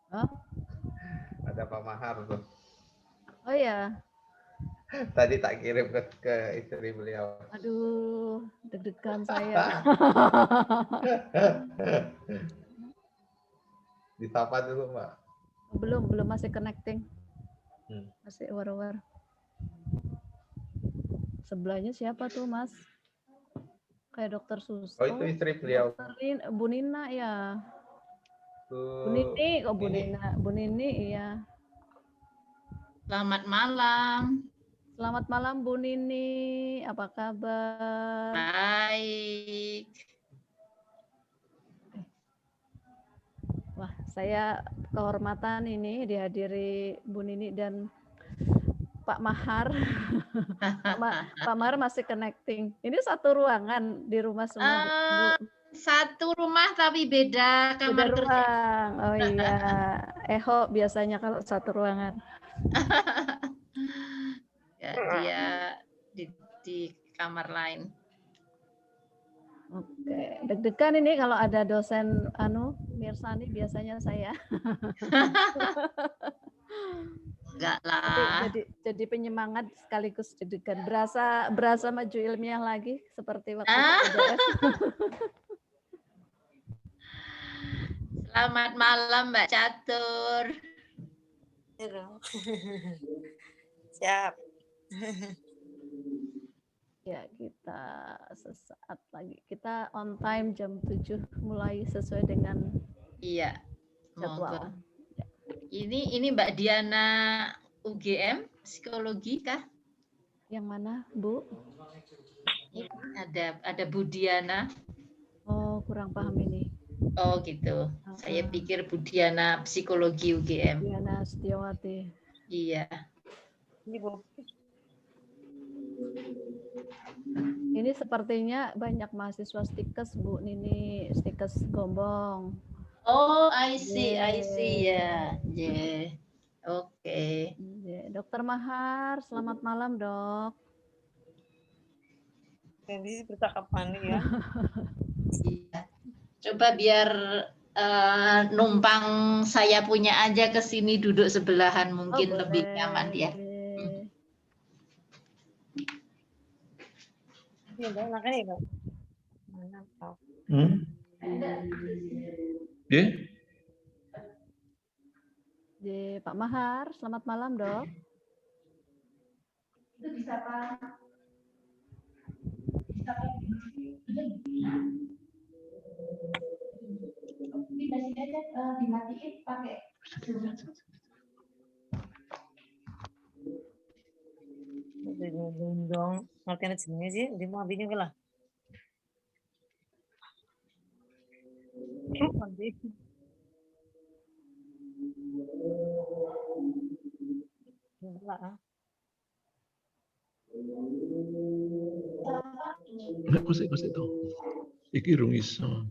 Oh, Ada Pak Mahar tuh. oh ya. Tadi tak kirim ke istri beliau. Aduh, deg-degan saya. Disapa dulu, Mbak. Belum masih connecting. Hmm. Masih war-war. Sebelahnya siapa tuh, Mas? Kayak dokter Sus. Oh, itu istri beliau. Dokter Bu Nina ya. Bu Tuh, Nini, kok Bu ini Nina? Bu Nini, iya. Selamat malam. Selamat malam Bu Nini. Apa kabar? Baik. Wah, saya kehormatan ini dihadiri Bu Nini dan Pak Mahar. Pak Mahar masih connecting. Ini satu ruangan di rumah semua, Bu. Satu rumah tapi beda Beda kamar kerja. ruang. Oh iya. Eho biasanya kalau satu ruangan. Ya, dia di kamar lain. Oke, deg-degan ini kalau ada dosen Mirsani biasanya saya. Enggak lah. Jadi penyemangat sekaligus deg-degan. Berasa maju ilmiah lagi seperti waktu PDS. Selamat malam Mbak Catur. Siap. Ya, kita sesaat lagi. Kita on time jam 7 mulai sesuai dengan jadwal. Ini Mbak Diana UGM psikologi kah? Yang mana, Bu? Ada Bu Diana. Oh, kurang paham ini. Oh gitu. Saya pikir Bu Diana psikologi UGM. Diana Setiawati. Iya. Ini sepertinya banyak mahasiswa stikes, Bu Nini, stikes Gombong. Oh, I see ya. Yeah. Oke. Dokter Mahar, selamat malam, Dok. Jadi percakapan ya. Iya. Coba biar numpang saya punya aja ke sini duduk sebelahan mungkin lebih nyaman ya. Iya, makan ya, Pak. Mantap. Pak Mahar, selamat malam, Dok. Itu bisa Pak. Bisa Pak. Aplikasinya aja dimatiin pakai dong, ngerti jenenge sih, di mau bingung lah. Kusik to. Iki rung iso.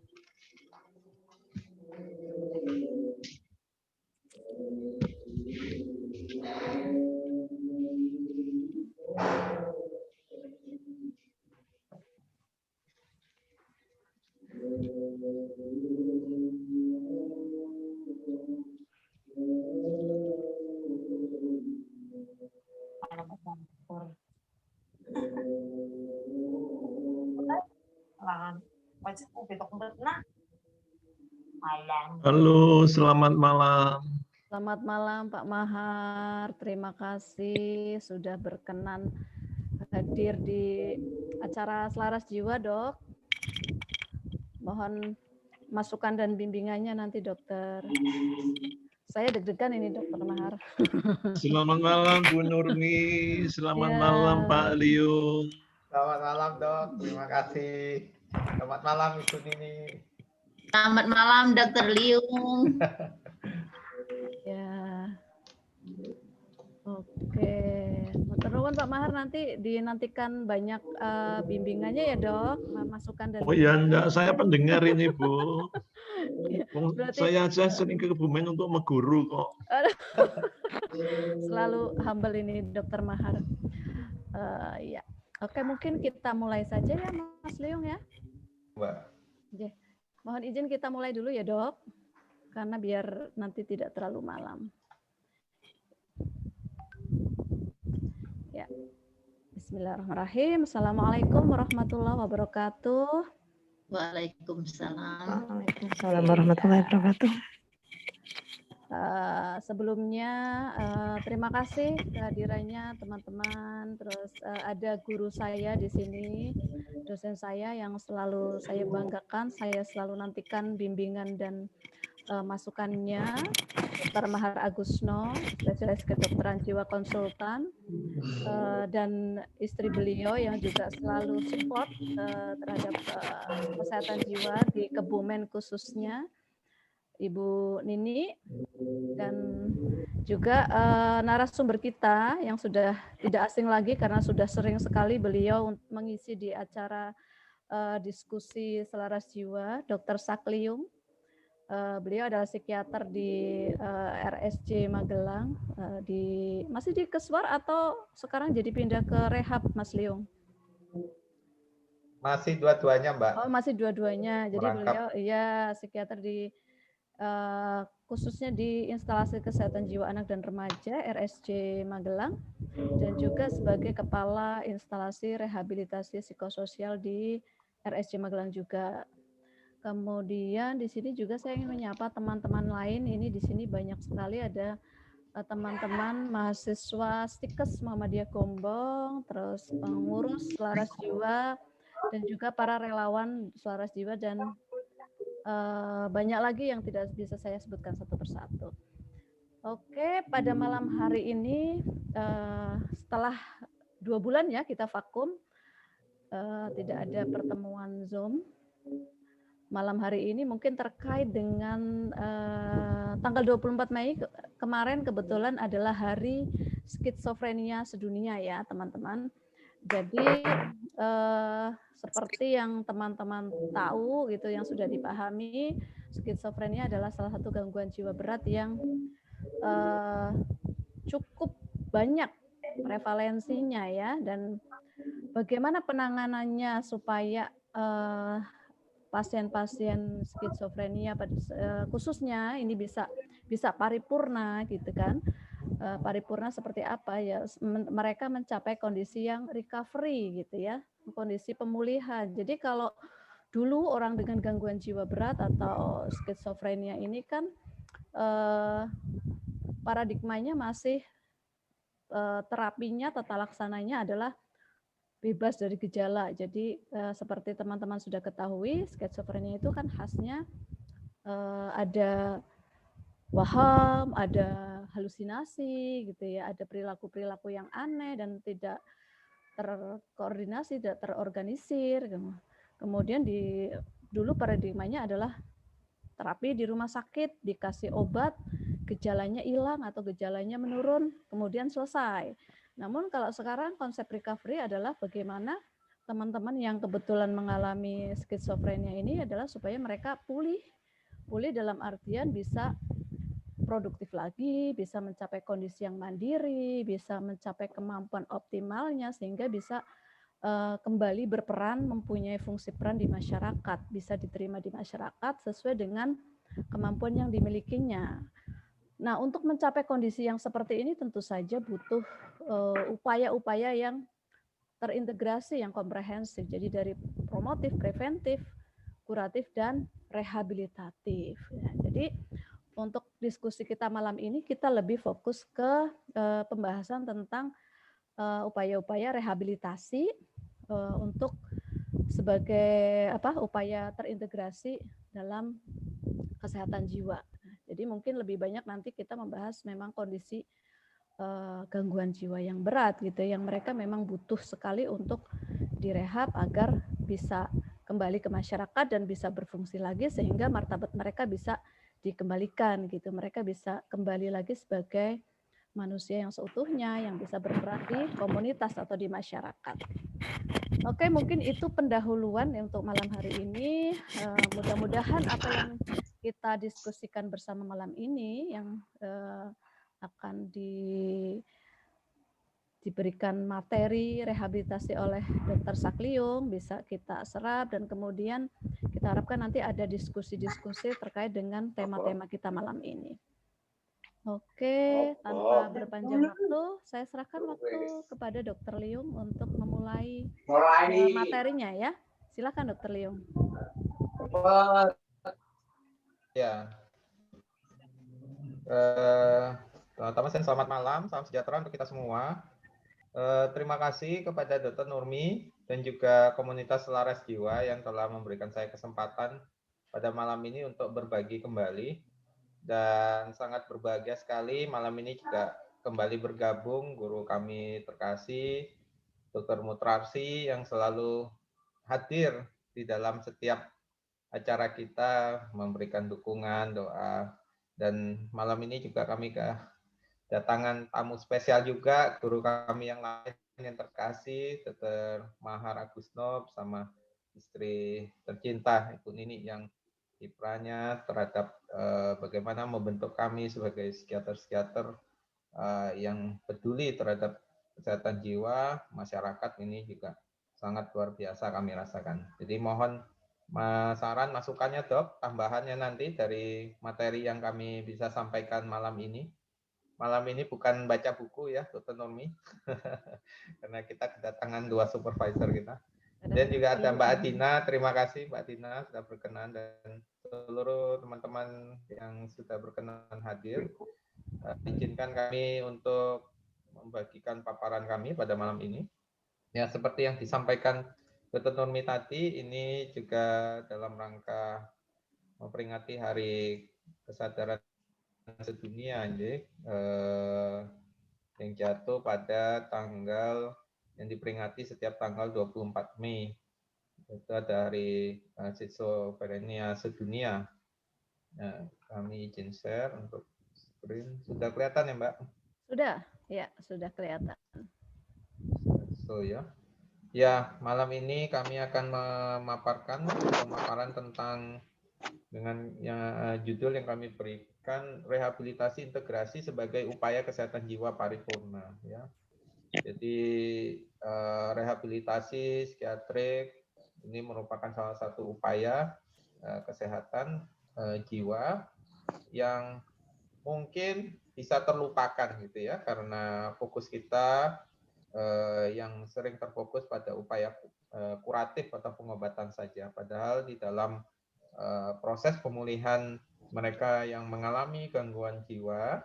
Halo, selamat malam. Selamat malam Pak Mahar, terima kasih sudah berkenan hadir di acara Selaras Jiwa, Dok. Mohon masukan dan bimbingannya nanti, Dokter. Saya deg-degan ini, Dokter Mahar. Selamat malam Bu Nurmi, selamat malam Pak Liung. Selamat malam, Dok. Terima kasih. Selamat malam Ibu Nini. Selamat malam Dr. Liung. Ya. Oke. Nuwun Pak Mahar, nanti dinantikan banyak bimbingannya ya, Dok, masukan dan. Oh ya, enggak, saya pendengar ini, Bu. Berarti... Saya aja sering ke Kebumen untuk meguru kok. Selalu humble ini Dokter Mahar. Ya. Oke, mungkin kita mulai saja ya, Mas Liung ya. Mbak. Mohon izin kita mulai dulu ya, Dok. karena biar nanti tidak terlalu malam. Ya. Bismillahirrahmanirrahim. Assalamualaikum warahmatullahi wabarakatuh. Waalaikumsalam. Waalaikumsalam warahmatullahi wabarakatuh. Sebelumnya terima kasih kehadirannya teman-teman. Terus ada guru saya di sini, dosen saya yang selalu saya banggakan, saya selalu nantikan bimbingan dan masukannya, Dr. Mahar Agusno, spesialis kedokteran jiwa konsultan, dan istri beliau yang juga selalu support terhadap kesehatan jiwa di Kebumen khususnya, Ibu Nini, dan juga narasumber kita yang sudah tidak asing lagi karena sudah sering sekali beliau mengisi di acara diskusi selaras jiwa, Dr. Sakliung. Beliau adalah psikiater di RSJ Magelang, masih di Keswar atau sekarang jadi pindah ke rehab, Mas Liung? Masih dua-duanya, Mbak. Oh, masih dua-duanya. Jadi Merangkap. beliau ya psikiater di khususnya di instalasi kesehatan jiwa anak dan remaja RSJ Magelang, dan juga sebagai kepala instalasi rehabilitasi psikososial di RSJ Magelang juga. Kemudian di sini juga saya ingin menyapa teman-teman lain. Ini di sini banyak sekali ada teman-teman mahasiswa Stikes Muhammadiyah Gombong, terus pengurus selaras jiwa, dan juga para relawan selaras jiwa, dan banyak lagi yang tidak bisa saya sebutkan satu persatu. Oke, pada malam hari ini setelah 2 bulan ya kita vakum, tidak ada pertemuan Zoom. Malam hari ini mungkin terkait dengan tanggal 24 Mei kemarin kebetulan adalah Hari Skizofrenia Sedunia ya teman-teman. Jadi seperti yang teman-teman tahu gitu, yang sudah dipahami, skizofrenia adalah salah satu gangguan jiwa berat yang cukup banyak prevalensinya ya, dan bagaimana penanganannya supaya pasien-pasien skizofrenia khususnya ini bisa paripurna gitu kan. Paripurna seperti apa ya, mereka mencapai kondisi yang recovery gitu ya, kondisi pemulihan. Jadi kalau dulu orang dengan gangguan jiwa berat atau skizofrenia ini kan paradigmanya masih terapinya, tata laksananya adalah bebas dari gejala. Jadi seperti teman-teman sudah ketahui, skizofrenia itu kan khasnya ada waham, ada halusinasi gitu ya, ada perilaku-perilaku yang aneh dan tidak terkoordinasi, tidak terorganisir. Kemudian dulu paradigmanya adalah terapi di rumah sakit, dikasih obat, gejalanya hilang atau gejalanya menurun, kemudian selesai. Namun kalau sekarang konsep recovery adalah bagaimana teman-teman yang kebetulan mengalami skizofrenia ini adalah supaya mereka pulih dalam artian bisa produktif lagi, bisa mencapai kondisi yang mandiri, bisa mencapai kemampuan optimalnya sehingga bisa kembali berperan, mempunyai fungsi peran di masyarakat, bisa diterima di masyarakat sesuai dengan kemampuan yang dimilikinya. Nah, untuk mencapai kondisi yang seperti ini tentu saja butuh upaya-upaya yang terintegrasi, yang komprehensif. Jadi dari promotif, preventif, kuratif, dan rehabilitatif. Ya, jadi untuk diskusi kita malam ini kita lebih fokus ke pembahasan tentang upaya-upaya rehabilitasi untuk sebagai upaya terintegrasi dalam kesehatan jiwa. Jadi mungkin lebih banyak nanti kita membahas memang kondisi gangguan jiwa yang berat gitu, yang mereka memang butuh sekali untuk direhab agar bisa kembali ke masyarakat dan bisa berfungsi lagi sehingga martabat mereka bisa dikembalikan gitu. Mereka bisa kembali lagi sebagai manusia yang seutuhnya, yang bisa berperan di komunitas atau di masyarakat. Oke, mungkin itu pendahuluan untuk malam hari ini. Mudah-mudahan apa yang kita diskusikan bersama malam ini yang akan diberikan materi rehabilitasi oleh Dr. Sakliung, bisa kita serap, dan kemudian kita harapkan nanti ada diskusi-diskusi terkait dengan tema-tema kita malam ini. Oke, tanpa berpanjang waktu, saya serahkan waktu kepada Dr. Liung untuk memulai materinya ya. Silakan Dr. Liung. Ya, teman-teman, selamat malam, salam sejahtera untuk kita semua. Terima kasih kepada Dr. Nurmi dan juga komunitas Selaras Jiwa yang telah memberikan saya kesempatan pada malam ini untuk berbagi kembali. Dan sangat berbahagia sekali malam ini juga kembali bergabung guru kami terkasih, Dr. Mutrarsi, yang selalu hadir di dalam setiap acara kita, memberikan dukungan, doa. Dan malam ini juga kami kedatangan tamu spesial juga, guru kami yang lain yang terkasih, Dr. Mahar Agusnob sama istri tercinta Ibu Nini yang kiprahnya terhadap bagaimana membentuk kami sebagai psikiater-psikiater yang peduli terhadap kesehatan jiwa masyarakat ini juga sangat luar biasa kami rasakan. Jadi mohon saran masukannya Dok, tambahannya nanti dari materi yang kami bisa sampaikan malam ini. Malam ini bukan baca buku ya Dr. Nurmi, karena kita kedatangan 2 supervisor kita. Dan juga ada Mbak Adina, terima kasih Mbak Adina sudah berkenan, dan seluruh teman-teman yang sudah berkenan hadir. Izinkan kami untuk membagikan paparan kami pada malam ini. Ya, seperti yang disampaikan Dr. Nurmi tadi, ini juga dalam rangka memperingati Hari Kesadaran Sedunia, yang jatuh pada tanggal yang diperingati setiap tanggal 24 Mei. Itu ada Hari Schizophrenia Sedunia. Nah, kami izin share untuk screen. Sudah kelihatan ya, Mbak? Sudah, ya, sudah kelihatan. So ya. Ya, malam ini kami akan memaparkan pemaparan tentang dengan judul yang kami berikan, rehabilitasi integrasi sebagai upaya kesehatan jiwa paripurna, ya. Jadi rehabilitasi psikiatrik ini merupakan salah satu upaya kesehatan jiwa yang mungkin bisa terlupakan gitu ya, karena fokus kita yang sering terfokus pada upaya kuratif atau pengobatan saja. Padahal di dalam proses pemulihan mereka yang mengalami gangguan jiwa,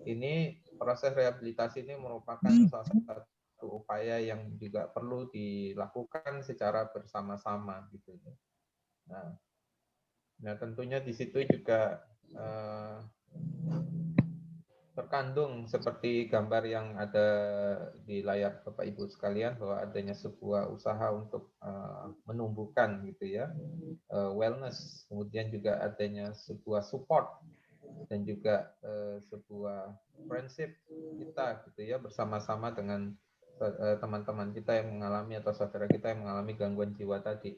ini proses rehabilitasi ini merupakan salah satu upaya yang juga perlu dilakukan secara bersama-sama gitu. Nah, tentunya di situ juga terkandung seperti gambar yang ada di layar Bapak Ibu sekalian, bahwa adanya sebuah usaha untuk menumbuhkan gitu ya wellness, kemudian juga adanya sebuah support dan juga sebuah friendship kita gitu ya, bersama-sama dengan teman-teman kita yang mengalami atau saudara kita yang mengalami gangguan jiwa tadi.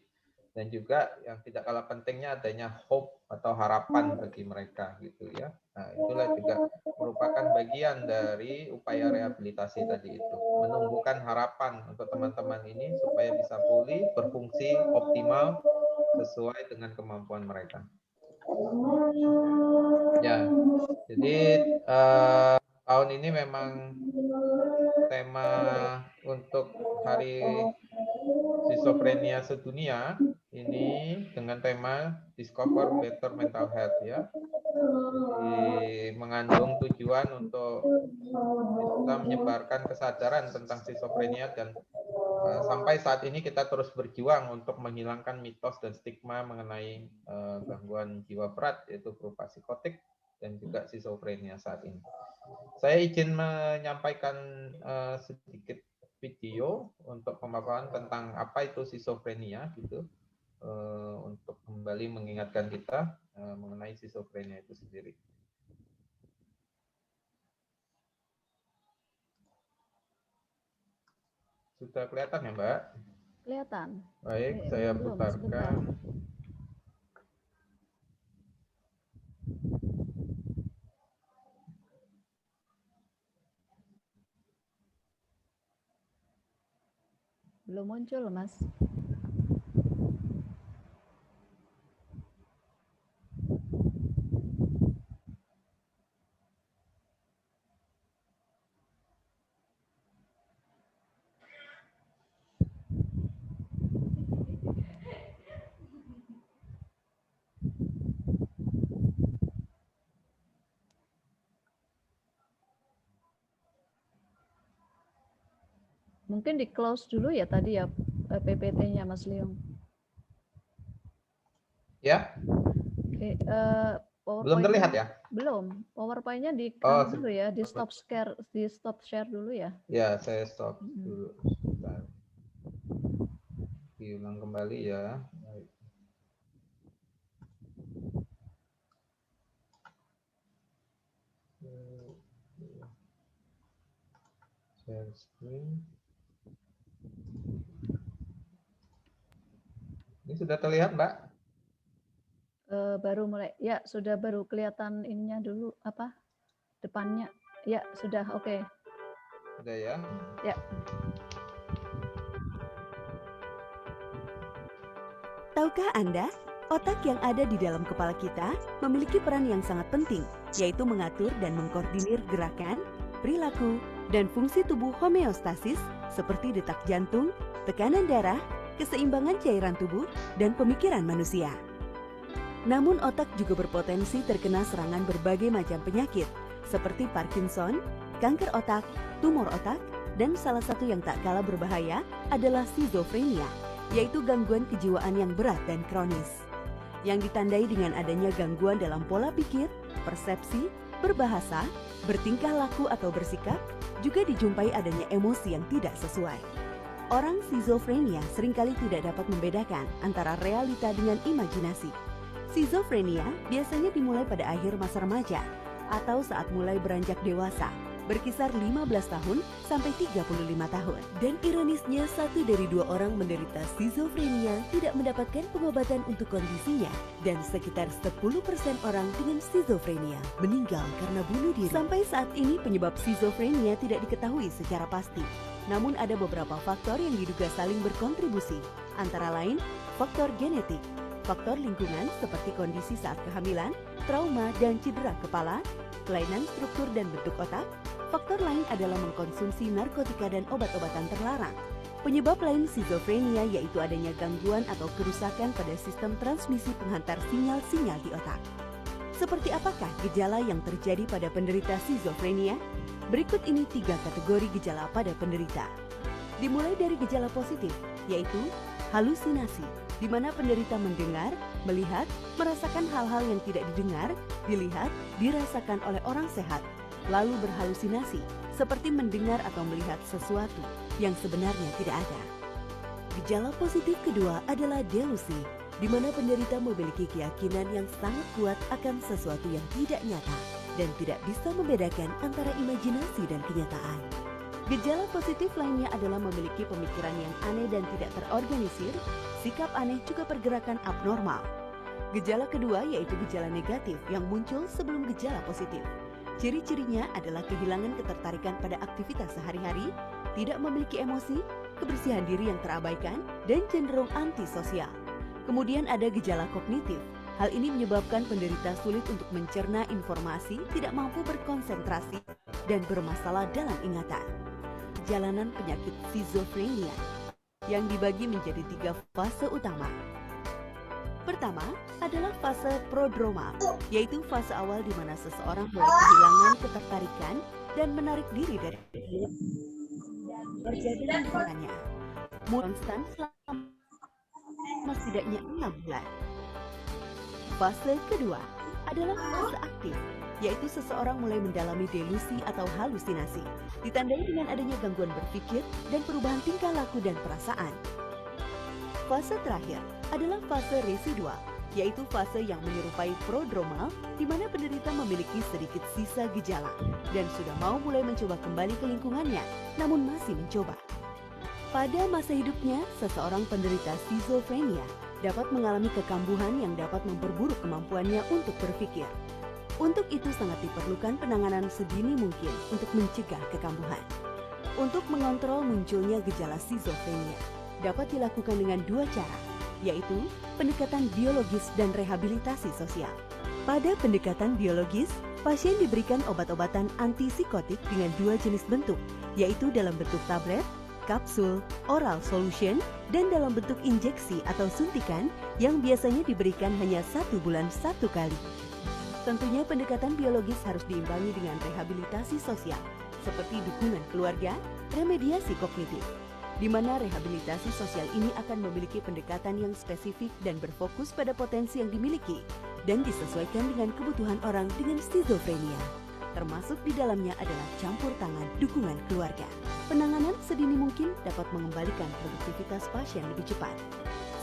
Dan juga yang tidak kalah pentingnya adanya hope atau harapan bagi mereka gitu ya. Nah, itulah juga merupakan bagian dari upaya rehabilitasi tadi itu, menumbuhkan harapan untuk teman-teman ini supaya bisa pulih, berfungsi optimal sesuai dengan kemampuan mereka. Ya, jadi tahun ini memang tema untuk Hari Schizophrenia Sedunia ini dengan tema Discover Better Mental Health ya. Jadi mengandung tujuan untuk kita menyebarkan kesadaran tentang schizophrenia, dan sampai saat ini kita terus berjuang untuk menghilangkan mitos dan stigma mengenai gangguan jiwa berat, yaitu berupa psikotik dan juga schizophrenia saat ini. Saya izin menyampaikan sedikit video untuk pemaparan tentang apa itu schizophrenia gitu, untuk kembali mengingatkan kita mengenai schizophrenia itu sendiri. Sudah kelihatan ya, Mbak? Kelihatan. Baik, saya putarkan. Belum muncul, Mas. Mungkin di close dulu ya tadi ya PPT-nya Mas Leong. Ya, Oke, belum terlihat ya? Belum. PowerPoint-nya di Oh, dulu ya, di stop share dulu ya. Ya, saya stop dulu. Sebentar. Diulang kembali ya. Baik. Share screen. Ini sudah terlihat, Mbak? Baru mulai. Ya, sudah baru kelihatan ininya dulu apa? Depannya. Ya, sudah oke. Sudah ya? Ya. Tahukah Anda, otak yang ada di dalam kepala kita memiliki peran yang sangat penting, yaitu mengatur dan mengkoordinir gerakan, perilaku, dan fungsi tubuh homeostasis seperti detak jantung, tekanan darah, keseimbangan cairan tubuh, dan pemikiran manusia. Namun otak juga berpotensi terkena serangan berbagai macam penyakit, seperti Parkinson, kanker otak, tumor otak, dan salah satu yang tak kalah berbahaya adalah skizofrenia, yaitu gangguan kejiwaan yang berat dan kronis, yang ditandai dengan adanya gangguan dalam pola pikir, persepsi, berbahasa, bertingkah laku atau bersikap, juga dijumpai adanya emosi yang tidak sesuai. Orang skizofrenia seringkali tidak dapat membedakan antara realita dengan imajinasi. Skizofrenia biasanya dimulai pada akhir masa remaja atau saat mulai beranjak dewasa, berkisar 15 tahun sampai 35 tahun. Dan ironisnya, 1 dari 2 orang menderita skizofrenia tidak mendapatkan pengobatan untuk kondisinya. Dan sekitar 10% orang dengan skizofrenia meninggal karena bunuh diri. Sampai saat ini penyebab skizofrenia tidak diketahui secara pasti. Namun ada beberapa faktor yang diduga saling berkontribusi, antara lain faktor genetik, faktor lingkungan seperti kondisi saat kehamilan, trauma dan cedera kepala, kelainan struktur dan bentuk otak. Faktor lain adalah mengkonsumsi narkotika dan obat-obatan terlarang. Penyebab lain skizofrenia yaitu adanya gangguan atau kerusakan pada sistem transmisi penghantar sinyal-sinyal di otak. Seperti apakah gejala yang terjadi pada penderita skizofrenia? Berikut ini 3 kategori gejala pada penderita. Dimulai dari gejala positif, yaitu halusinasi, di mana penderita mendengar, melihat, merasakan hal-hal yang tidak didengar, dilihat, dirasakan oleh orang sehat, lalu berhalusinasi, seperti mendengar atau melihat sesuatu yang sebenarnya tidak ada. Gejala positif kedua adalah delusi, di mana penderita memiliki keyakinan yang sangat kuat akan sesuatu yang tidak nyata dan tidak bisa membedakan antara imajinasi dan kenyataan. Gejala positif lainnya adalah memiliki pemikiran yang aneh dan tidak terorganisir, sikap aneh juga pergerakan abnormal. Gejala kedua yaitu gejala negatif yang muncul sebelum gejala positif. Ciri-cirinya adalah kehilangan ketertarikan pada aktivitas sehari-hari, tidak memiliki emosi, kebersihan diri yang terabaikan, dan cenderung antisosial. Kemudian ada gejala kognitif. Hal ini menyebabkan penderita sulit untuk mencerna informasi, tidak mampu berkonsentrasi, dan bermasalah dalam ingatan. Perjalanan penyakit skizofrenia yang dibagi menjadi 3 fase utama. Pertama adalah fase prodromal, yaitu fase awal di mana seseorang mulai kehilangan ketertarikan dan menarik diri dari terjadi lingkungannya. Konstan selama setidaknya 6 bulan. Fase kedua adalah fase aktif, yaitu seseorang mulai mendalami delusi atau halusinasi, ditandai dengan adanya gangguan berpikir dan perubahan tingkah laku dan perasaan. Fase terakhir adalah fase residual, yaitu fase yang menyerupai prodromal, di mana penderita memiliki sedikit sisa gejala dan sudah mau mulai mencoba kembali ke lingkungannya, namun masih mencoba. Pada masa hidupnya, seseorang penderita skizofrenia dapat mengalami kekambuhan yang dapat memperburuk kemampuannya untuk berpikir. Untuk itu sangat diperlukan penanganan sedini mungkin untuk mencegah kekambuhan. Untuk mengontrol munculnya gejala skizofrenia, dapat dilakukan dengan dua cara, yaitu pendekatan biologis dan rehabilitasi sosial. Pada pendekatan biologis, pasien diberikan obat-obatan antipsikotik dengan dua jenis bentuk, yaitu dalam bentuk tablet, kapsul, oral solution, dan dalam bentuk injeksi atau suntikan yang biasanya diberikan hanya 1 bulan 1 kali. Tentunya pendekatan biologis harus diimbangi dengan rehabilitasi sosial, seperti dukungan keluarga, remediasi kognitif, di mana rehabilitasi sosial ini akan memiliki pendekatan yang spesifik dan berfokus pada potensi yang dimiliki dan disesuaikan dengan kebutuhan orang dengan skizofrenia. Termasuk di dalamnya adalah campur tangan dukungan keluarga. Penanganan sedini mungkin dapat mengembalikan produktivitas pasien lebih cepat.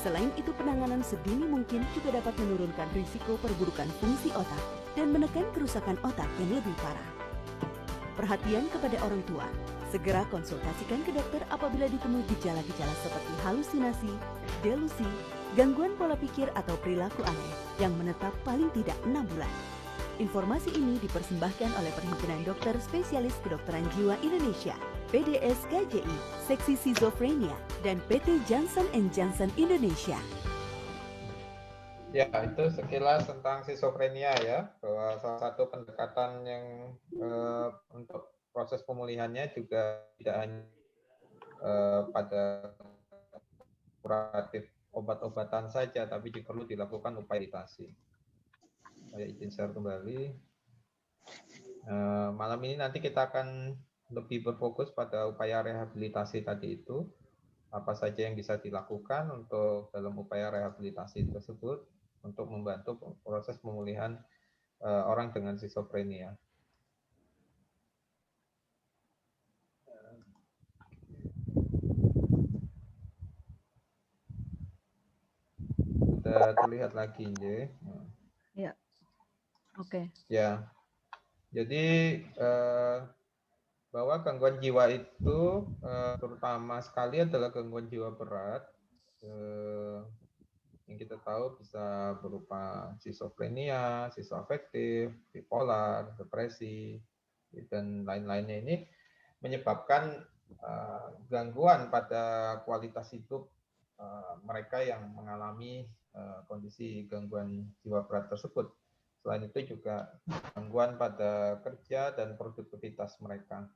Selain itu, penanganan sedini mungkin juga dapat menurunkan risiko perburukan fungsi otak dan menekan kerusakan otak yang lebih parah. Perhatian kepada orang tua, segera konsultasikan ke dokter apabila ditemui gejala-gejala seperti halusinasi, delusi, gangguan pola pikir atau perilaku aneh yang menetap paling tidak 6 bulan. Informasi ini dipersembahkan oleh Perhimpunan Dokter Spesialis Kedokteran Jiwa Indonesia, PDS KJI, Seksi Skizofrenia, dan PT Johnson & Johnson Indonesia. Ya, itu sekilas tentang skizofrenia ya, bahwa salah satu pendekatan yang untuk proses pemulihannya juga tidak hanya pada kuratif obat-obatan saja, tapi juga perlu dilakukan upaya rehabilitasi. Saya izin share kembali. Malam ini nanti kita akan lebih berfokus pada upaya rehabilitasi tadi itu, apa saja yang bisa dilakukan untuk dalam upaya rehabilitasi tersebut untuk membantu proses pemulihan orang dengan skizofrenia. Sudah terlihat lagi, Nje. Ya, oke. Ya, jadi bahwa gangguan jiwa itu terutama sekali adalah gangguan jiwa berat. Yang kita tahu bisa berupa skizofrenia, skizoafektif, bipolar, depresi, dan lain-lainnya. Ini menyebabkan gangguan pada kualitas hidup mereka yang mengalami kondisi gangguan jiwa berat tersebut. Selain itu juga gangguan pada kerja dan produktivitas mereka.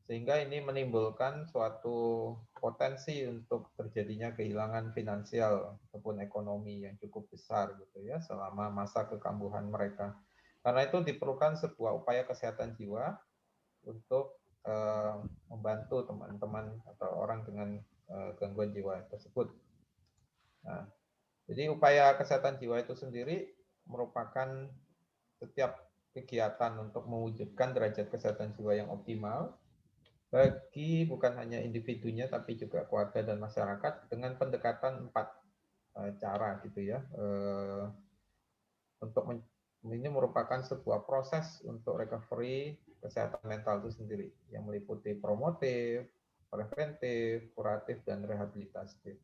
Sehingga ini menimbulkan suatu potensi untuk terjadinya kehilangan finansial ataupun ekonomi yang cukup besar gitu ya selama masa kekambuhan mereka. Karena itu diperlukan sebuah upaya kesehatan jiwa untuk membantu teman-teman atau orang dengan gangguan jiwa tersebut. Nah, jadi upaya kesehatan jiwa itu sendiri merupakan setiap kegiatan untuk mewujudkan derajat kesehatan jiwa yang optimal bagi bukan hanya individunya tapi juga keluarga dan masyarakat dengan pendekatan 4 cara gitu ya. Untuk ini merupakan sebuah proses untuk recovery kesehatan mental itu sendiri yang meliputi promotif, preventif, kuratif, dan rehabilitatif.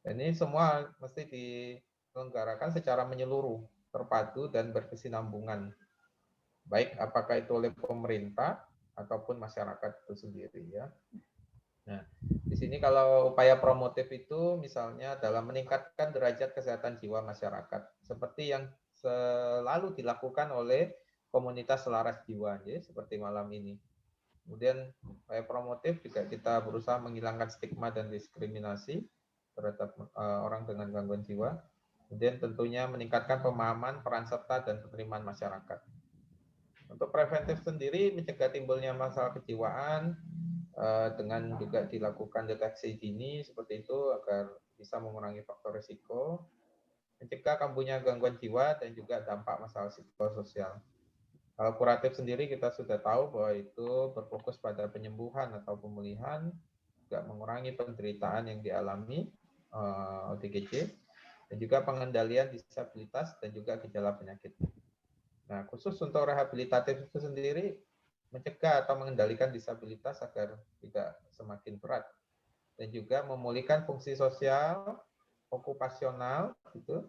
Dan ini semua mesti diselenggarakan secara menyeluruh, terpadu dan berkesinambungan. Baik apakah itu oleh pemerintah ataupun masyarakat itu sendiri ya. Nah, di sini kalau upaya promotif itu misalnya dalam meningkatkan derajat kesehatan jiwa masyarakat seperti yang selalu dilakukan oleh komunitas selaras jiwa ya, seperti malam ini. Kemudian upaya promotif juga kita berusaha menghilangkan stigma dan diskriminasi terhadap orang dengan gangguan jiwa. Kemudian tentunya meningkatkan pemahaman peran serta dan penerimaan masyarakat. Untuk preventif sendiri mencegah timbulnya masalah kejiwaan dengan juga dilakukan deteksi dini seperti itu agar bisa mengurangi faktor risiko, mencegah kambuhnya gangguan jiwa dan juga dampak masalah psikososial. Kalau kuratif sendiri kita sudah tahu bahwa itu berfokus pada penyembuhan atau pemulihan, juga mengurangi penderitaan yang dialami ODGJ, dan juga pengendalian disabilitas dan juga gejala penyakit. Nah, khusus untuk rehabilitatif itu sendiri, mencegah atau mengendalikan disabilitas agar tidak semakin berat. Dan juga memulihkan fungsi sosial, okupasional, gitu,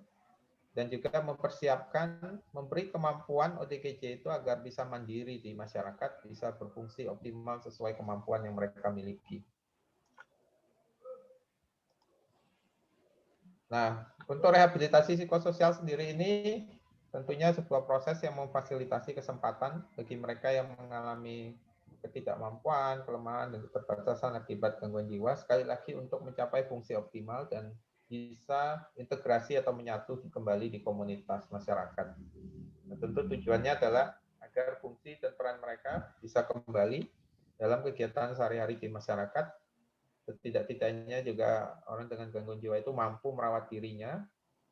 dan juga mempersiapkan, memberi kemampuan ODGJ itu agar bisa mandiri di masyarakat, bisa berfungsi optimal sesuai kemampuan yang mereka miliki. Nah, untuk rehabilitasi psikososial sendiri ini tentunya sebuah proses yang memfasilitasi kesempatan bagi mereka yang mengalami ketidakmampuan, kelemahan, dan keterbatasan akibat gangguan jiwa, sekali lagi untuk mencapai fungsi optimal dan bisa integrasi atau menyatu kembali di komunitas masyarakat. Nah, tentu tujuannya adalah agar fungsi dan peran mereka bisa kembali dalam kegiatan sehari-hari di masyarakat. Setidak-tidaknya juga orang dengan gangguan jiwa itu mampu merawat dirinya,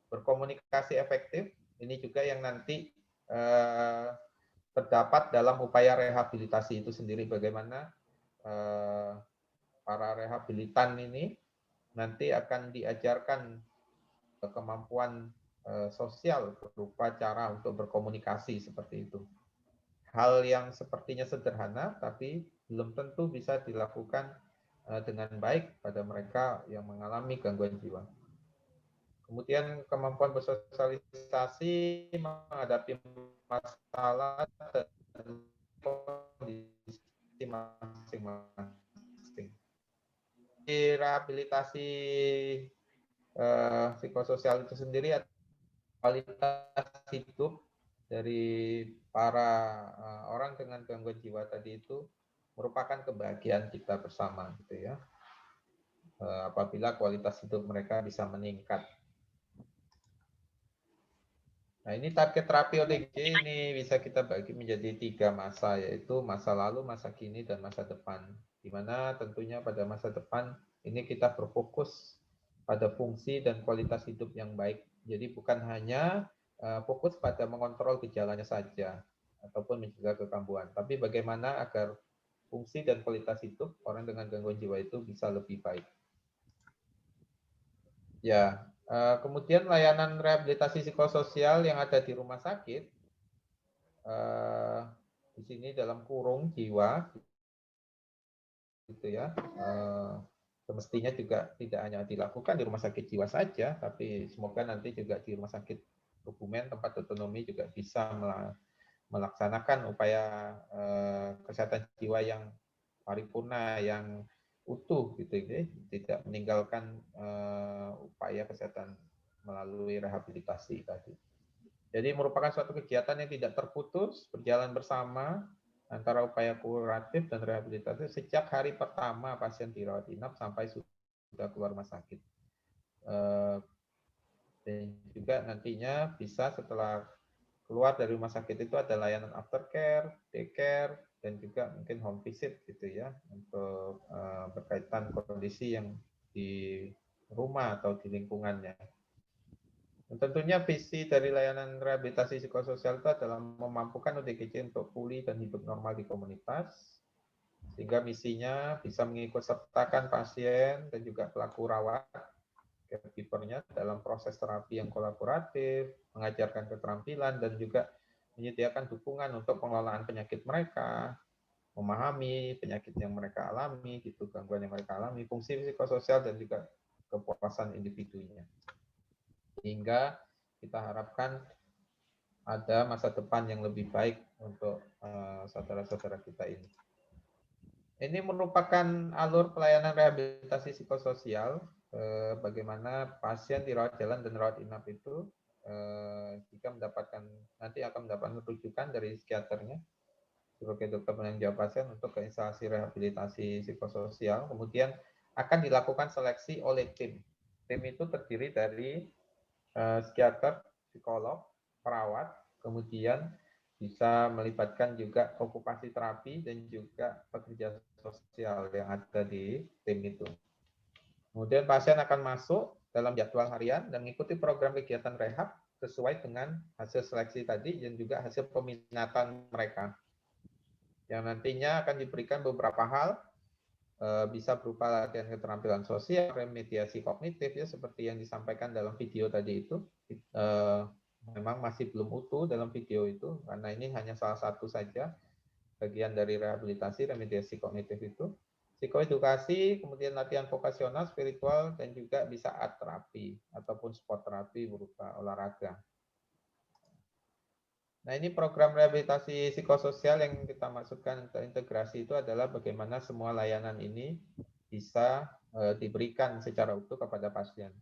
berkomunikasi efektif. Ini juga yang nanti terdapat dalam upaya rehabilitasi itu sendiri, bagaimana para rehabilitan ini nanti akan diajarkan kemampuan sosial berupa cara untuk berkomunikasi seperti itu. Hal yang sepertinya sederhana, tapi belum tentu bisa dilakukan dengan baik pada mereka yang mengalami gangguan jiwa. Kemudian kemampuan bersosialisasi, menghadapi masalah dan kondisi masing-masing. Di rehabilitasi psikososial itu sendiri, kualitas hidup dari para orang dengan gangguan jiwa tadi itu merupakan kebahagiaan kita bersama, gitu ya. Apabila kualitas hidup mereka bisa meningkat. Nah, ini target terapi ODGJ ini bisa kita bagi menjadi 3 masa, yaitu masa lalu, masa kini, dan masa depan. Di mana tentunya pada masa depan ini kita berfokus pada fungsi dan kualitas hidup yang baik. Jadi bukan hanya fokus pada mengontrol gejalanya saja ataupun mencegah kekambuhan, tapi bagaimana agar fungsi dan kualitas hidup orang dengan gangguan jiwa itu bisa lebih baik. Ya, kemudian layanan rehabilitasi psikososial yang ada di rumah sakit, di sini dalam kurung jiwa, gitu ya. Semestinya juga tidak hanya dilakukan di rumah sakit jiwa saja, tapi semoga nanti juga di rumah sakit Kebumen tempat otonomi juga bisa melaksanakan upaya kesehatan jiwa yang paripurna, yang utuh, gitu ya, tidak meninggalkan upaya kesehatan melalui rehabilitasi tadi. Jadi merupakan suatu kegiatan yang tidak terputus, berjalan bersama antara upaya kuratif dan rehabilitasi sejak hari pertama pasien dirawat inap sampai sudah keluar rumah sakit. Dan juga nantinya bisa setelah keluar dari rumah sakit itu ada layanan aftercare, daycare, dan juga mungkin home visit, gitu ya, untuk berkaitan kondisi yang di rumah atau di lingkungannya. Dan tentunya visi dari layanan rehabilitasi psikososial itu adalah memampukan ODGJ untuk pulih dan hidup normal di komunitas, sehingga misinya bisa mengikut sertakan pasien dan juga pelaku rawat, caregiver-nya dalam proses terapi yang kolaboratif, mengajarkan keterampilan, dan juga menyediakan dukungan untuk pengelolaan penyakit mereka, memahami penyakit yang mereka alami, gitu, gangguan yang mereka alami, fungsi psikososial, dan juga kepuasan individunya. Sehingga kita harapkan ada masa depan yang lebih baik untuk saudara-saudara kita ini. Ini merupakan alur pelayanan rehabilitasi psikososial, bagaimana pasien dirawat jalan dan rawat inap itu jika nanti akan mendapatkan rujukan dari psikiaternya sebagai dokter penanggung jawab pasien untuk ke instalasi rehabilitasi psikososial. Kemudian akan dilakukan seleksi oleh tim. Tim itu terdiri dari psikiater, psikolog, perawat, kemudian bisa melibatkan juga okupasi terapi dan juga pekerja sosial yang ada di tim itu. Kemudian pasien akan masuk dalam jadwal harian dan mengikuti program kegiatan rehab sesuai dengan hasil seleksi tadi dan juga hasil peminatan mereka. Yang nantinya akan diberikan beberapa hal, bisa berupa latihan keterampilan sosial, remediasi kognitif, ya seperti yang disampaikan dalam video tadi itu. Memang masih belum utuh dalam video itu, karena ini hanya salah satu saja bagian dari rehabilitasi, remediasi kognitif itu. Psikoedukasi, kemudian latihan vokasional, spiritual, dan juga bisa art terapi ataupun sport terapi berupa olahraga. Nah, ini program rehabilitasi psikososial yang kita maksudkan integrasi itu adalah bagaimana semua layanan ini bisa diberikan secara utuh kepada pasien.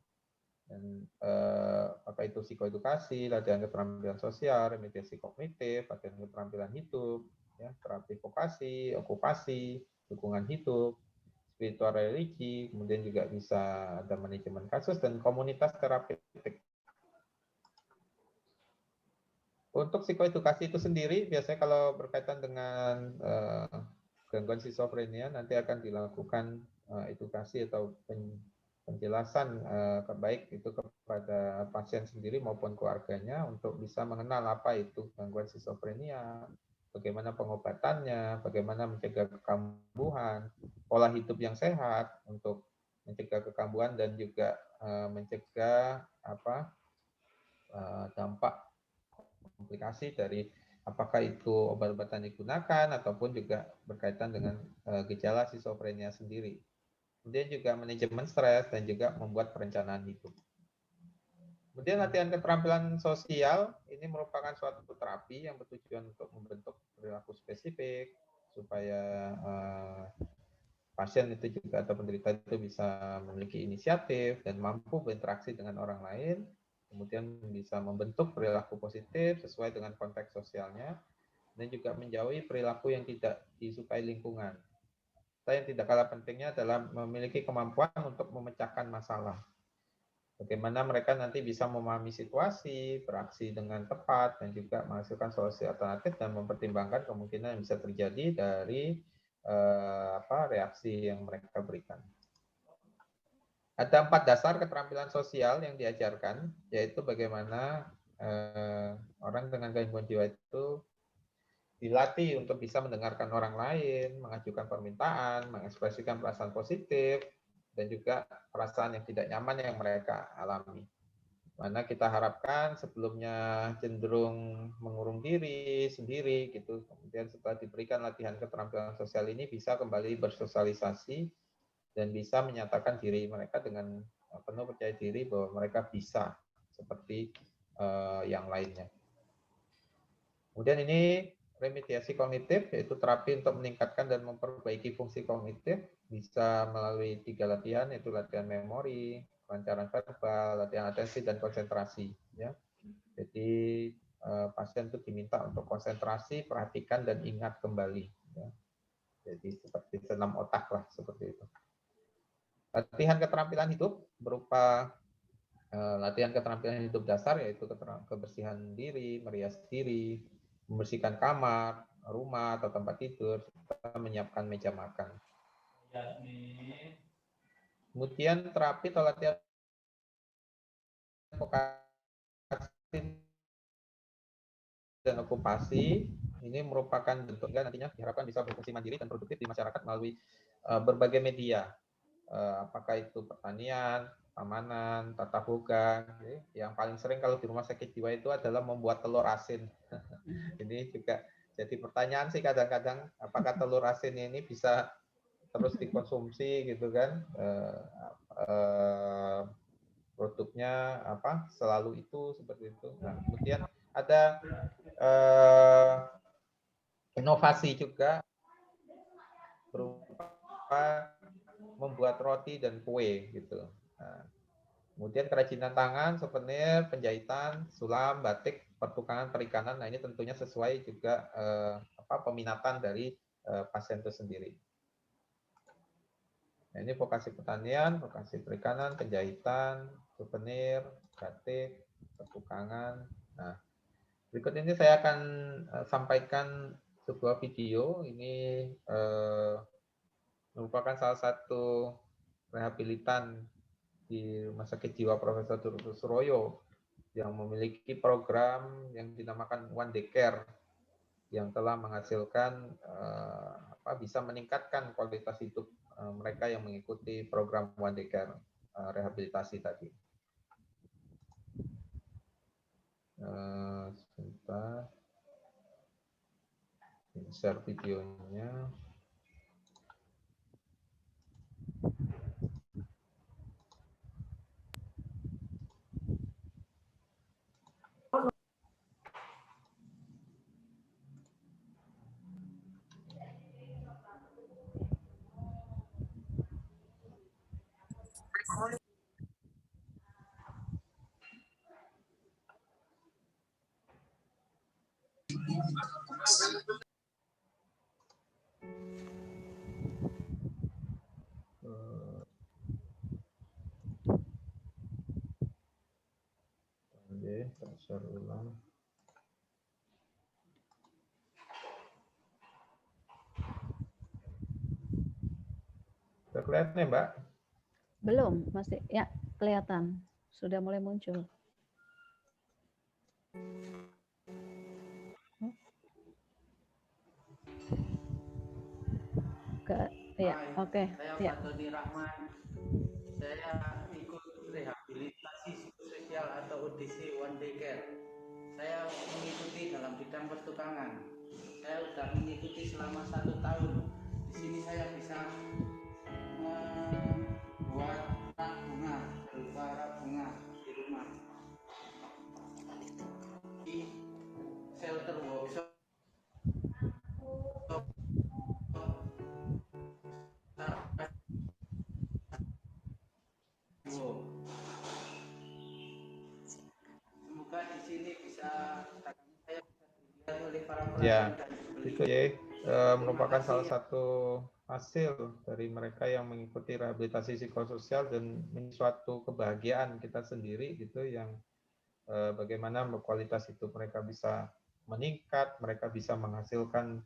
Dan apa itu psikoedukasi, latihan keterampilan sosial, remediasi kognitif, latihan keterampilan hidup, ya, terapi vokasi, okupasi, dukungan hidup, spiritual religi, kemudian juga bisa ada manajemen kasus dan komunitas terapeutik. Untuk psikoedukasi itu sendiri, biasanya kalau berkaitan dengan gangguan skizofrenia, nanti akan dilakukan edukasi atau penjelasan baik itu kepada pasien sendiri maupun keluarganya untuk bisa mengenal apa itu gangguan skizofrenia, bagaimana pengobatannya, bagaimana mencegah kekambuhan, pola hidup yang sehat untuk mencegah kekambuhan dan juga mencegah dampak komplikasi dari apakah itu obat-obatan digunakan ataupun juga berkaitan dengan gejala skizofrenia sendiri. Kemudian juga manajemen stres dan juga membuat perencanaan hidup. Kemudian latihan keterampilan sosial ini merupakan suatu terapi yang bertujuan untuk membentuk perilaku spesifik supaya pasien itu juga atau penderita itu bisa memiliki inisiatif dan mampu berinteraksi dengan orang lain, kemudian bisa membentuk perilaku positif sesuai dengan konteks sosialnya, dan juga menjauhi perilaku yang tidak disukai lingkungan. Yang tidak kalah pentingnya adalah memiliki kemampuan untuk memecahkan masalah. Bagaimana mereka nanti bisa memahami situasi, beraksi dengan tepat, dan juga menghasilkan solusi alternatif dan mempertimbangkan kemungkinan yang bisa terjadi dari reaksi yang mereka berikan. Ada 4 dasar keterampilan sosial yang diajarkan, yaitu bagaimana orang dengan gangguan jiwa itu dilatih untuk bisa mendengarkan orang lain, mengajukan permintaan, mengekspresikan perasaan positif, dan juga perasaan yang tidak nyaman yang mereka alami. Mana kita harapkan sebelumnya cenderung mengurung diri sendiri gitu, kemudian setelah diberikan latihan keterampilan sosial ini bisa kembali bersosialisasi dan bisa menyatakan diri mereka dengan penuh percaya diri bahwa mereka bisa seperti yang lainnya. Kemudian ini remediasi kognitif, yaitu terapi untuk meningkatkan dan memperbaiki fungsi kognitif, bisa melalui 3 latihan, yaitu latihan memori, kelancaran verbal, latihan atensi, dan konsentrasi. Ya. Jadi pasien itu diminta untuk konsentrasi, perhatikan, dan ingat kembali. Ya. Jadi seperti senam otak lah, seperti itu. Latihan keterampilan hidup berupa latihan keterampilan hidup dasar, yaitu kebersihan diri, merias diri, membersihkan kamar, rumah, atau tempat tidur, serta menyiapkan meja makan. Kemudian terapi atau latihan vokasi dan okupasi ini merupakan bentuknya nantinya diharapkan bisa berfungsi mandiri dan produktif di masyarakat melalui berbagai media, apakah itu pertanian, keamanan, tata boga. Yang paling sering kalau di rumah sakit jiwa itu adalah membuat telur asin. Ini juga jadi pertanyaan sih kadang-kadang, apakah telur asin ini bisa terus dikonsumsi gitu kan? Produknya apa? Selalu itu seperti itu. Nah, kemudian ada inovasi juga berupa membuat roti dan kue gitu. Nah, kemudian kerajinan tangan, souvenir, penjahitan, sulam, batik, pertukangan, perikanan. Nah, ini tentunya sesuai juga peminatan dari pasien itu sendiri. Nah, ini vokasi pertanian, vokasi perikanan, penjahitan, souvenir, batik, pertukangan. Nah, berikut ini saya akan sampaikan sebuah video. Ini merupakan salah satu rehabilitan di Rumah Sakit Jiwa Profesor Dr. Suroyo yang memiliki program yang dinamakan One Day Care yang telah menghasilkan bisa meningkatkan kualitas hidup mereka yang mengikuti program One Day Care rehabilitasi tadi. Sebentar, share videonya. Tak share ulang. Sudah kelihatan ya, Mbak? Belum, masih ya kelihatan. Sudah mulai muncul. Ya, oke. Saya Pak Dodi Rahman. Saya ikut rehabilitasi psikososial atau ODC One Day Care. Saya mengikuti dalam bidang pertukangan. Saya sudah mengikuti selama 1 tahun. Di sini saya bisa membuat rak bunga, berupa rak bunga di rumah. Di shelter workshop. Semoga di sini bisa saya dilihat oleh para Ya, itu ya merupakan salah satu hasil dari mereka yang mengikuti rehabilitasi psikososial dan suatu kebahagiaan kita sendiri gitu yang bagaimana kualitas hidup mereka bisa meningkat, mereka bisa menghasilkan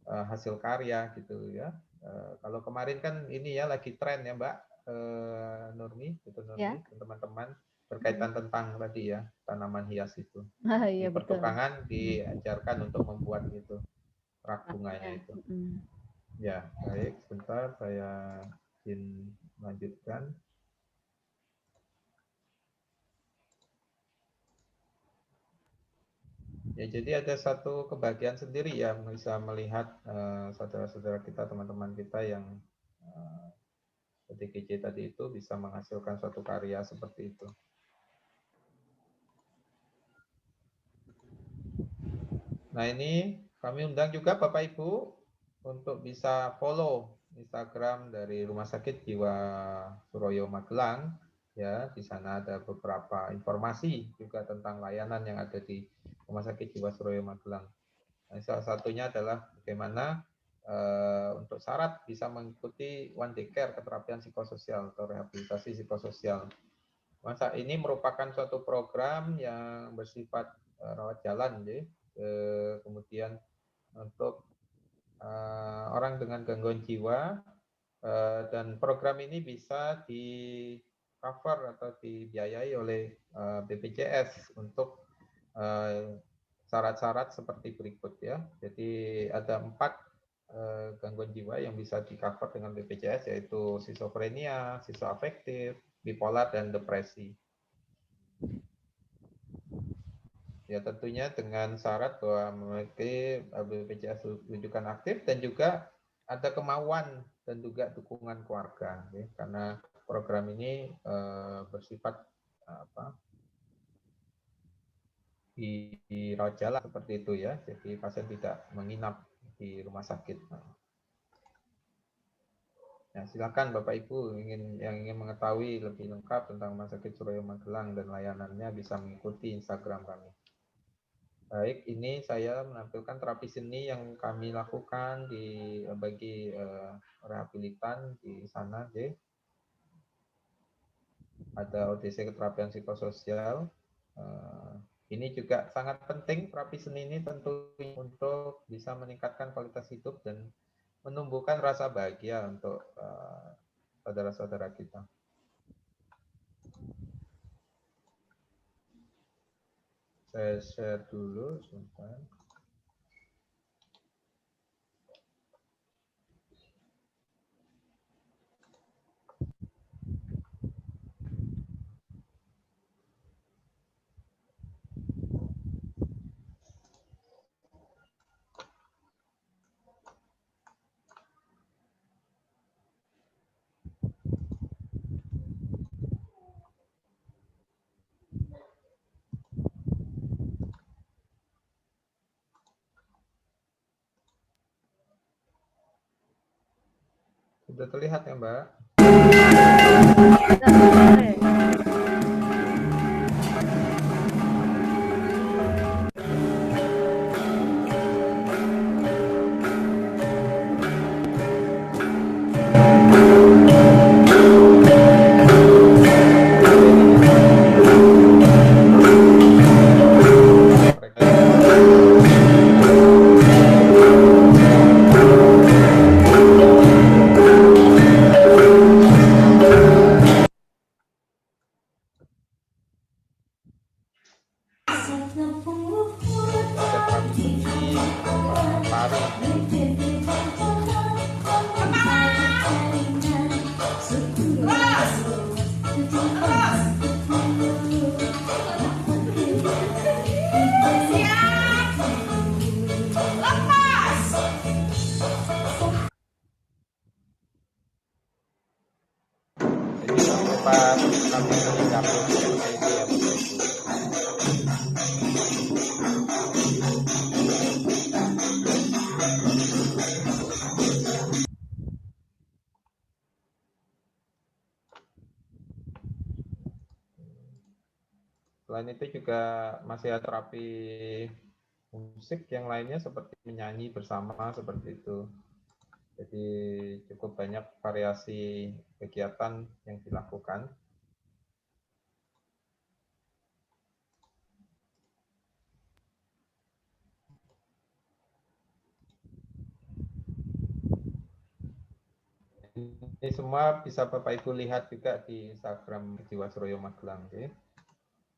hasil karya gitu ya. Kalau kemarin kan ini ya lagi tren ya Mbak Nurmi, gitu Nurmi, Ya. teman-teman berkaitan tentang tadi ya tanaman hias itu. Iya, Di pertukangan diajarkan untuk membuat itu rak bunganya itu. Ya, baik, sebentar saya izin lanjutkan. Ya, jadi ada satu kebahagiaan sendiri ya bisa melihat saudara-saudara kita, teman-teman kita yang PTGJ tadi itu bisa menghasilkan suatu karya seperti itu. Nah, ini kami undang juga Bapak Ibu untuk bisa follow Instagram dari Rumah Sakit Jiwa Suroyo Magelang. Ya, di sana ada beberapa informasi juga tentang layanan yang ada di Rumah Sakit Jiwa Suroyo Magelang. Nah, salah satunya adalah bagaimana untuk syarat bisa mengikuti One Day Care, keterapian psikososial atau rehabilitasi psikososial. Masa ini merupakan suatu program yang bersifat rawat jalan, ya. Kemudian untuk orang dengan gangguan jiwa, dan program ini bisa di cover atau dibiayai oleh BPJS untuk syarat-syarat seperti berikut ya. Jadi ada 4 gangguan jiwa yang bisa di cover dengan BPJS, yaitu skizofrenia, skizoafektif, bipolar, dan depresi. Ya, tentunya dengan syarat bahwa memiliki BPJS rujukan aktif dan juga ada kemauan dan juga dukungan keluarga, ya, karena program ini bersifat di rawat jalan seperti itu ya, jadi pasien tidak menginap di rumah sakit. Ya, silakan Bapak Ibu yang ingin mengetahui lebih lengkap tentang Rumah Sakit Suroyo Magelang dan layanannya bisa mengikuti Instagram kami. Baik, ini saya menampilkan terapi seni yang kami lakukan bagi rehabilitan di sana, J. Ada ODC keterapian psikososial. Ini juga sangat penting terapi seni ini tentu untuk bisa meningkatkan kualitas hidup dan menumbuhkan rasa bahagia untuk saudara-saudara kita. Saya share dulu sebentar. Sudah terlihat ya, Mbak? Mari. Jadi jangan lupa kami meninggalkan seperti itu ya Bapak Ibu. Selain itu juga masih ada terapi musik yang lainnya seperti menyanyi bersama seperti itu. Jadi cukup banyak variasi kegiatan yang dilakukan. Ini semua bisa Bapak Ibu lihat juga di Instagram Jiwasraya Magelang. Okay?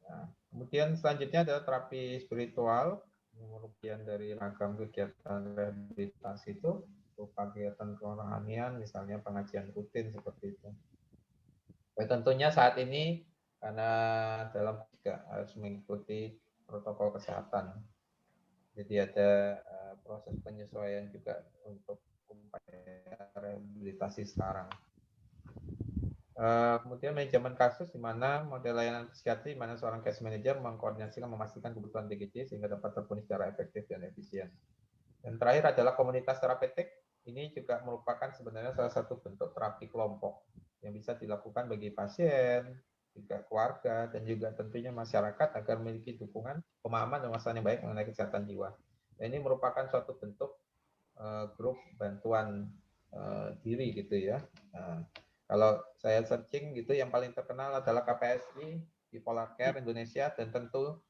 Nah, kemudian selanjutnya adalah terapi spiritual, yang merupakan dari ragam kegiatan rehabilitasi itu, kegiatan kerohanian, misalnya pengajian rutin seperti itu. Dan tentunya saat ini karena dalam juga harus mengikuti protokol kesehatan. Jadi ada proses penyesuaian juga untuk upaya rehabilitasi sekarang. Kemudian manajemen kasus di mana model layanan psikiatri di mana seorang case manager mengkoordinasikan memastikan kebutuhan DGJ sehingga dapat terpenuhi secara efektif dan efisien. Dan terakhir adalah komunitas terapeutik. Ini juga merupakan sebenarnya salah satu bentuk terapi kelompok yang bisa dilakukan bagi pasien, juga keluarga, dan juga tentunya masyarakat agar memiliki dukungan, pemahaman, dan wawasan yang baik mengenai kesehatan jiwa. Dan ini merupakan suatu bentuk grup bantuan diri gitu ya. Kalau saya searching gitu, yang paling terkenal adalah KPSI, Bipolar Care Indonesia, dan tentu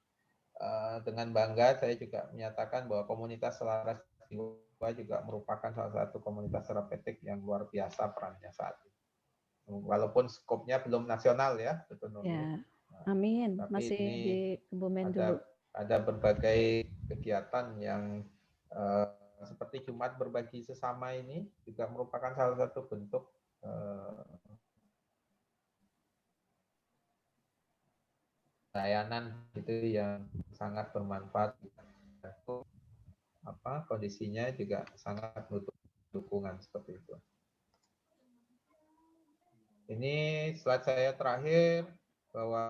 dengan bangga saya juga menyatakan bahwa komunitas selaras jiwa juga merupakan salah satu komunitas terapeutik yang luar biasa perannya saat ini. Walaupun skopnya belum nasional ya, betul Ya, amin. tapi Masih ini di Kebumen dulu. ada berbagai kegiatan yang seperti Jumat berbagi sesama ini juga merupakan salah satu bentuk layanan itu yang sangat bermanfaat. Kondisinya juga sangat butuh dukungan seperti itu. Ini slide saya terakhir bahwa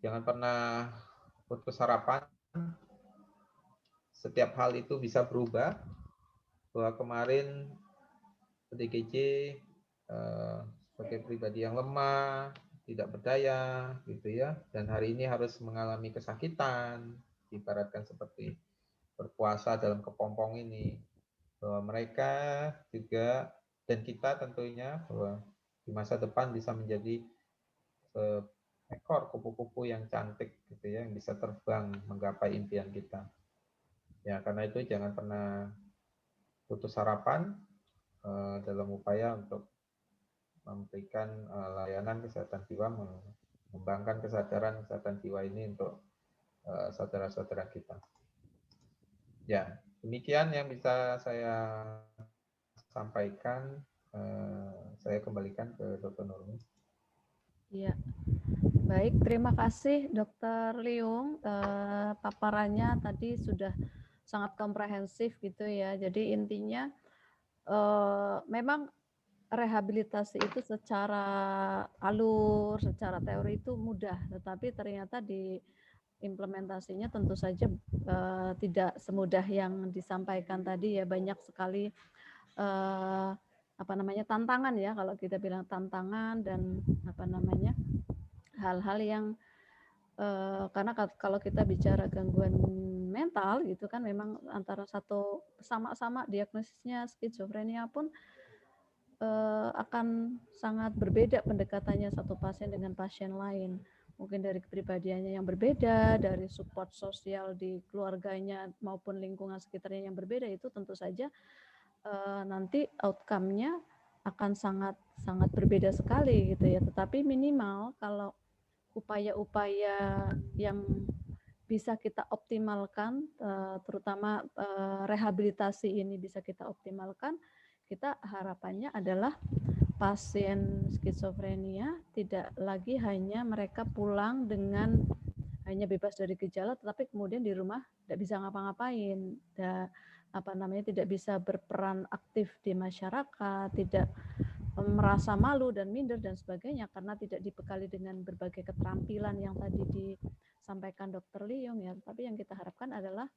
jangan pernah putus harapan. Setiap hal itu bisa berubah. Bahwa kemarin DGJ sebagai pribadi yang lemah, tidak berdaya, gitu ya, dan hari ini harus mengalami kesakitan, ibaratkan seperti berpuasa dalam kepompong ini, bahwa mereka juga dan kita tentunya bahwa di masa depan bisa menjadi seekor kupu-kupu yang cantik, gitu ya, yang bisa terbang menggapai impian kita. Ya, karena itu jangan pernah putus harapan dalam upaya untuk memberikan layanan kesehatan jiwa, mengembangkan kesadaran kesehatan jiwa ini untuk saudara-saudara kita. Ya, demikian yang bisa saya sampaikan. Saya kembalikan ke Dr. Nurmi. Iya, baik. Terima kasih Dr. Liung. Paparannya tadi sudah sangat komprehensif gitu ya. Jadi intinya memang rehabilitasi itu secara alur, secara teori itu mudah, tetapi ternyata di implementasinya tentu saja tidak semudah yang disampaikan tadi ya. Banyak sekali tantangan ya, kalau kita bilang tantangan, dan hal-hal yang karena kalau kita bicara gangguan mental gitu kan, memang antara satu sama-sama diagnosisnya skizofrenia pun akan sangat berbeda pendekatannya satu pasien dengan pasien lain. Mungkin dari kepribadiannya yang berbeda, dari support sosial di keluarganya maupun lingkungan sekitarnya yang berbeda, itu tentu saja nanti outcome-nya akan sangat berbeda sekali gitu ya. Tetapi minimal kalau upaya-upaya yang bisa kita optimalkan, terutama rehabilitasi ini bisa kita optimalkan, kita harapannya adalah pasien skizofrenia tidak lagi hanya mereka pulang dengan hanya bebas dari gejala, tetapi kemudian di rumah tidak bisa ngapa-ngapain, tidak bisa berperan aktif di masyarakat, tidak merasa malu dan minder dan sebagainya karena tidak dibekali dengan berbagai keterampilan yang tadi disampaikan Dr. Leong ya. Tapi yang kita harapkan adalah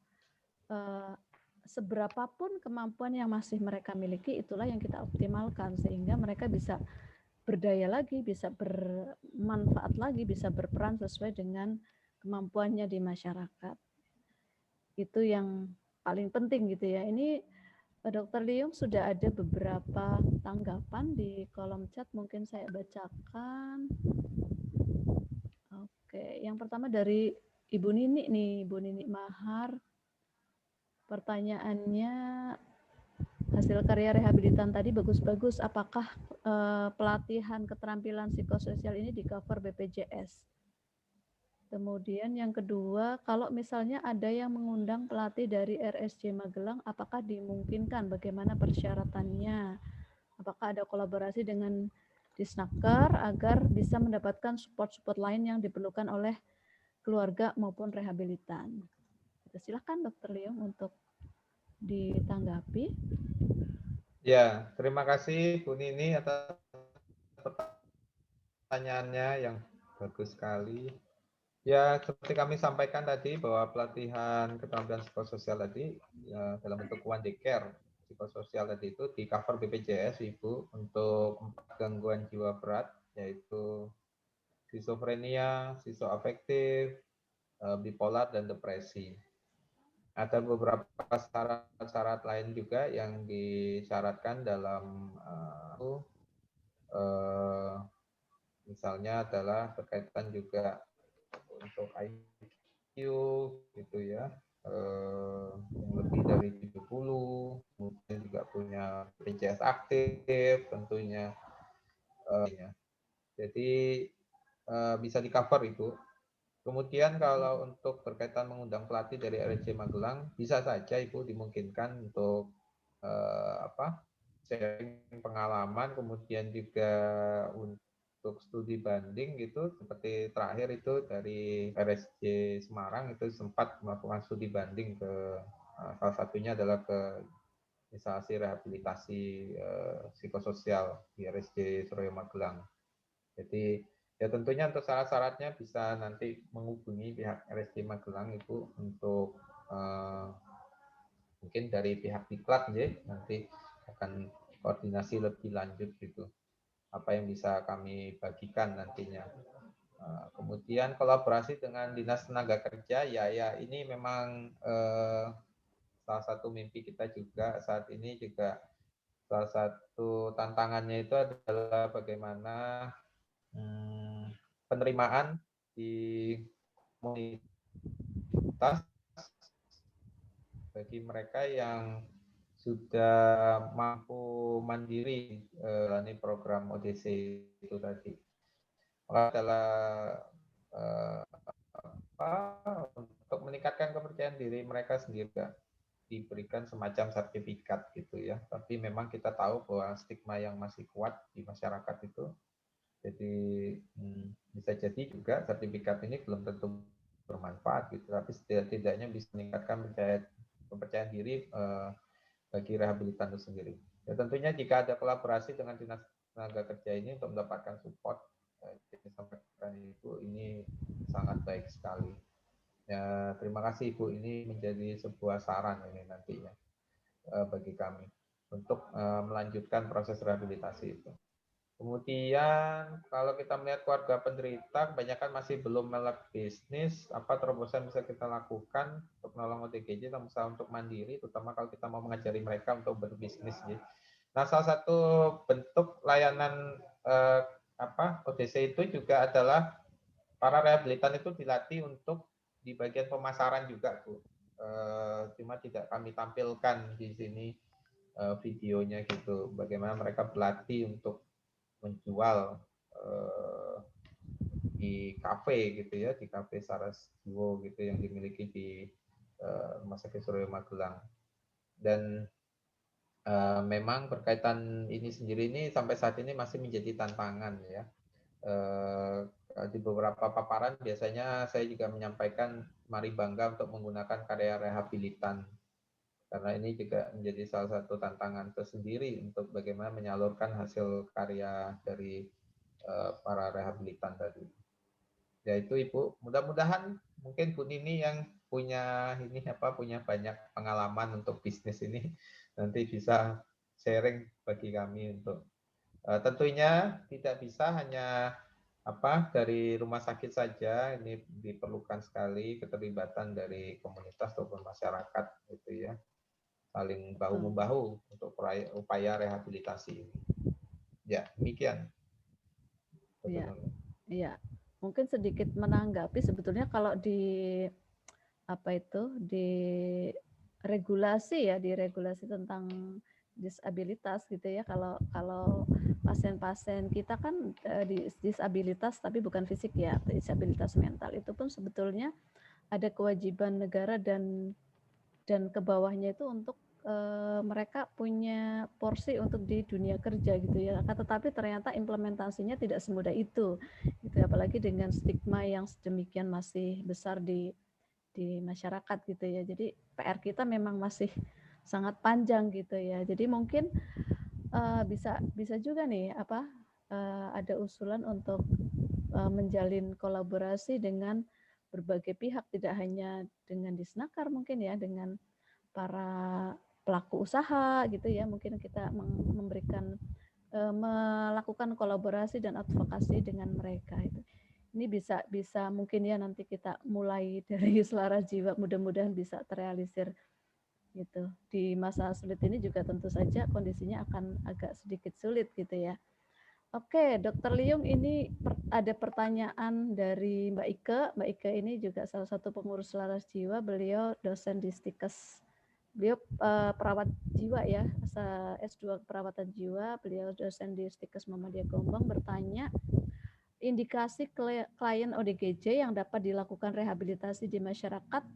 seberapapun kemampuan yang masih mereka miliki, itulah yang kita optimalkan sehingga mereka bisa berdaya lagi, bisa bermanfaat lagi, bisa berperan sesuai dengan kemampuannya di masyarakat. Itu yang paling penting gitu ya. Ini Dr. Leong sudah ada beberapa tanggapan di kolom chat, mungkin saya bacakan. Oke, yang pertama dari Ibu Nini nih, Ibu Nini Mahar. Pertanyaannya, hasil karya rehabilitan tadi bagus-bagus, apakah pelatihan keterampilan psikososial ini di cover BPJS? Kemudian yang kedua, kalau misalnya ada yang mengundang pelatih dari RSJ Magelang, apakah dimungkinkan? Bagaimana persyaratannya? Apakah ada kolaborasi dengan Disnaker agar bisa mendapatkan support-support lain yang diperlukan oleh keluarga maupun rehabilitan? Silakan Dr. Leong untuk ditanggapi. Ya, terima kasih Bu Nini atas pertanyaannya yang bagus sekali. Ya, seperti kami sampaikan tadi bahwa pelatihan keterampilan psikososial tadi ya, dalam bentuk one day care psikososial tadi itu di cover BPJS Ibu untuk 4 gangguan jiwa berat yaitu skizofrenia, skizoafektif, bipolar dan depresi. Ada beberapa syarat-syarat lain juga yang disyaratkan dalam misalnya adalah berkaitan juga untuk IQ gitu ya, yang lebih dari 70, kemudian juga punya BPJS aktif tentunya. Jadi bisa di cover itu. Kemudian kalau untuk berkaitan mengundang pelatih dari RSJ Magelang, bisa saja Ibu dimungkinkan untuk sharing pengalaman, kemudian juga untuk studi banding gitu, seperti terakhir itu dari RSJ Semarang itu sempat melakukan studi banding ke salah satunya adalah ke instalasi rehabilitasi psikososial di RSJ Suryo Magelang. Jadi ya tentunya untuk syarat-syaratnya bisa nanti menghubungi pihak RSJ Magelang itu untuk mungkin dari pihak diklat ya, nanti akan koordinasi lebih lanjut gitu apa yang bisa kami bagikan nantinya. Kemudian kolaborasi dengan Dinas Tenaga Kerja ya ini memang salah satu mimpi kita juga saat ini juga. Salah satu tantangannya itu adalah bagaimana penerimaan di komunitas bagi mereka yang sudah mampu mandiri menjalani program ODC itu tadi. Maka adalah untuk meningkatkan kepercayaan diri mereka sendiri diberikan semacam sertifikat gitu ya. Tapi memang kita tahu bahwa stigma yang masih kuat di masyarakat itu. Jadi bisa jadi juga sertifikat ini belum tentu bermanfaat gitu, tapi setidaknya bisa meningkatkan kepercayaan diri bagi rehabilitan itu sendiri. Ya tentunya jika ada kolaborasi dengan Dinas Tenaga Kerja ini untuk mendapatkan support, sampaikan Ibu ini sangat baik sekali. Ya terima kasih Ibu, ini menjadi sebuah saran ini nantinya bagi kami untuk melanjutkan proses rehabilitasi itu. Kemudian kalau kita melihat keluarga penderita, kebanyakan masih belum melek bisnis. Apa terobosan bisa kita lakukan untuk menolong OTGJ, usaha untuk mandiri, terutama kalau kita mau mengajari mereka untuk berbisnis. Nah, salah satu bentuk layanan ODC itu juga adalah para rehabilitan itu dilatih untuk di bagian pemasaran juga, Bu. Cuma tidak kami tampilkan di sini videonya gitu. Bagaimana mereka berlatih untuk menjual di kafe gitu ya, di kafe Saras Jiwo gitu yang dimiliki di Rumah Sakit Suryo Magelang. Dan memang berkaitan ini sendiri ini sampai saat ini masih menjadi tantangan ya. Di beberapa paparan biasanya saya juga menyampaikan mari bangga untuk menggunakan karya rehabilitan, karena ini juga menjadi salah satu tantangan tersendiri untuk bagaimana menyalurkan hasil karya dari para rehabilitan tadi. Ya itu Ibu, mudah-mudahan mungkin Bu Nini yang punya banyak pengalaman untuk bisnis ini nanti bisa sharing bagi kami untuk tentunya tidak bisa hanya dari rumah sakit saja, ini diperlukan sekali keterlibatan dari komunitas ataupun masyarakat gitu ya, saling bahu membahu untuk upaya rehabilitasi ini. Ya demikian. Iya, mungkin sedikit menanggapi sebetulnya kalau di di regulasi tentang disabilitas gitu ya, kalau pasien-pasien kita kan disabilitas tapi bukan fisik ya, disabilitas mental itu pun sebetulnya ada kewajiban negara dan ke bawahnya itu untuk mereka punya porsi untuk di dunia kerja gitu ya. Tetapi ternyata implementasinya tidak semudah itu, gitu. Apalagi dengan stigma yang sedemikian masih besar di masyarakat gitu ya. Jadi PR kita memang masih sangat panjang gitu ya. Jadi mungkin bisa juga nih ada usulan untuk menjalin kolaborasi dengan berbagai pihak, tidak hanya dengan Disnaker mungkin ya, dengan para pelaku usaha gitu ya, mungkin kita melakukan kolaborasi dan advokasi dengan mereka itu. Ini bisa mungkin ya nanti kita mulai dari Selaras Jiwa, mudah-mudahan bisa terrealisir gitu. Di masa sulit ini juga tentu saja kondisinya akan agak sedikit sulit gitu ya. Oke, Dr. Liung, ini ada pertanyaan dari Mbak Ike. Mbak Ike ini juga salah satu pengurus Selaras Jiwa, beliau dosen di Stikes. Beliau perawat jiwa ya, S2 perawatan jiwa, beliau dosen di Stikes Muhammadiyah Gombong, bertanya indikasi klien ODGJ yang dapat dilakukan rehabilitasi di masyarakat,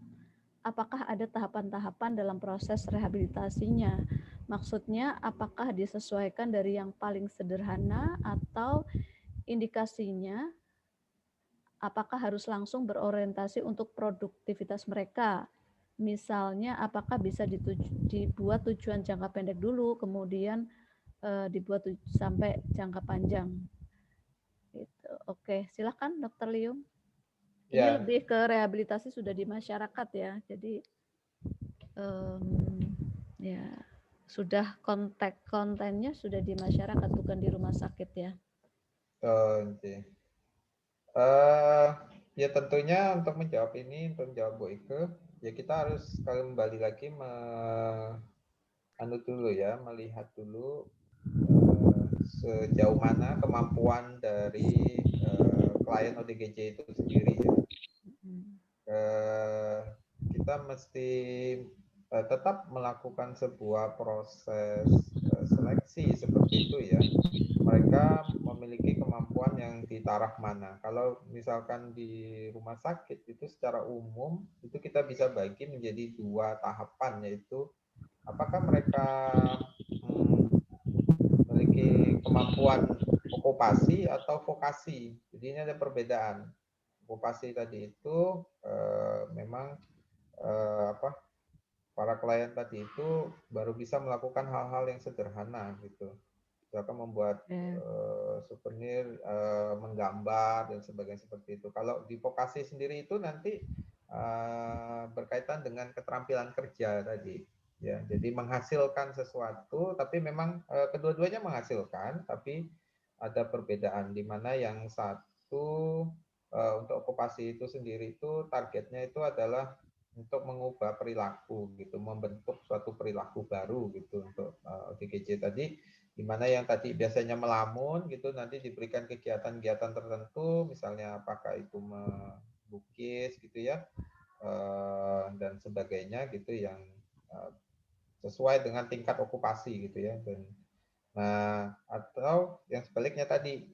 apakah ada tahapan-tahapan dalam proses rehabilitasinya? Maksudnya apakah disesuaikan dari yang paling sederhana atau indikasinya apakah harus langsung berorientasi untuk produktivitas mereka? Misalnya apakah bisa dibuat tujuan jangka pendek dulu, kemudian dibuat sampai jangka panjang. Gitu. Oke, silakan Dr. Liung. Ini lebih ke rehabilitasi sudah di masyarakat ya, jadi ya sudah kontennya sudah di masyarakat, bukan di rumah sakit ya. Oke. Ya tentunya untuk menjawab Bu Ike, ya kita harus kembali lagi melihat dulu sejauh mana kemampuan dari klien ODGJ itu sendiri ya. Kita mesti tetap melakukan sebuah proses seleksi seperti itu ya. Mereka memiliki kemampuan yang di taraf mana. Kalau misalkan di rumah sakit itu secara umum itu kita bisa bagi menjadi 2 tahapan, yaitu apakah mereka memiliki kemampuan okupasi atau vokasi. Jadi ini ada perbedaan. Okupasi tadi itu memang para klien tadi itu baru bisa melakukan hal-hal yang sederhana gitu. Misalkan membuat souvenir, menggambar dan sebagainya seperti itu. Kalau di vokasi sendiri itu nanti berkaitan dengan keterampilan kerja tadi. Ya, jadi menghasilkan sesuatu, tapi memang kedua-duanya menghasilkan, tapi ada perbedaan di mana yang satu untuk okupasi itu sendiri itu targetnya itu adalah untuk mengubah perilaku gitu, membentuk suatu perilaku baru gitu untuk ODGJ tadi, di mana yang tadi biasanya melamun gitu nanti diberikan kegiatan-kegiatan tertentu, misalnya apakah itu melukis gitu ya dan sebagainya gitu yang sesuai dengan tingkat okupasi gitu ya. Dan nah atau yang sebaliknya tadi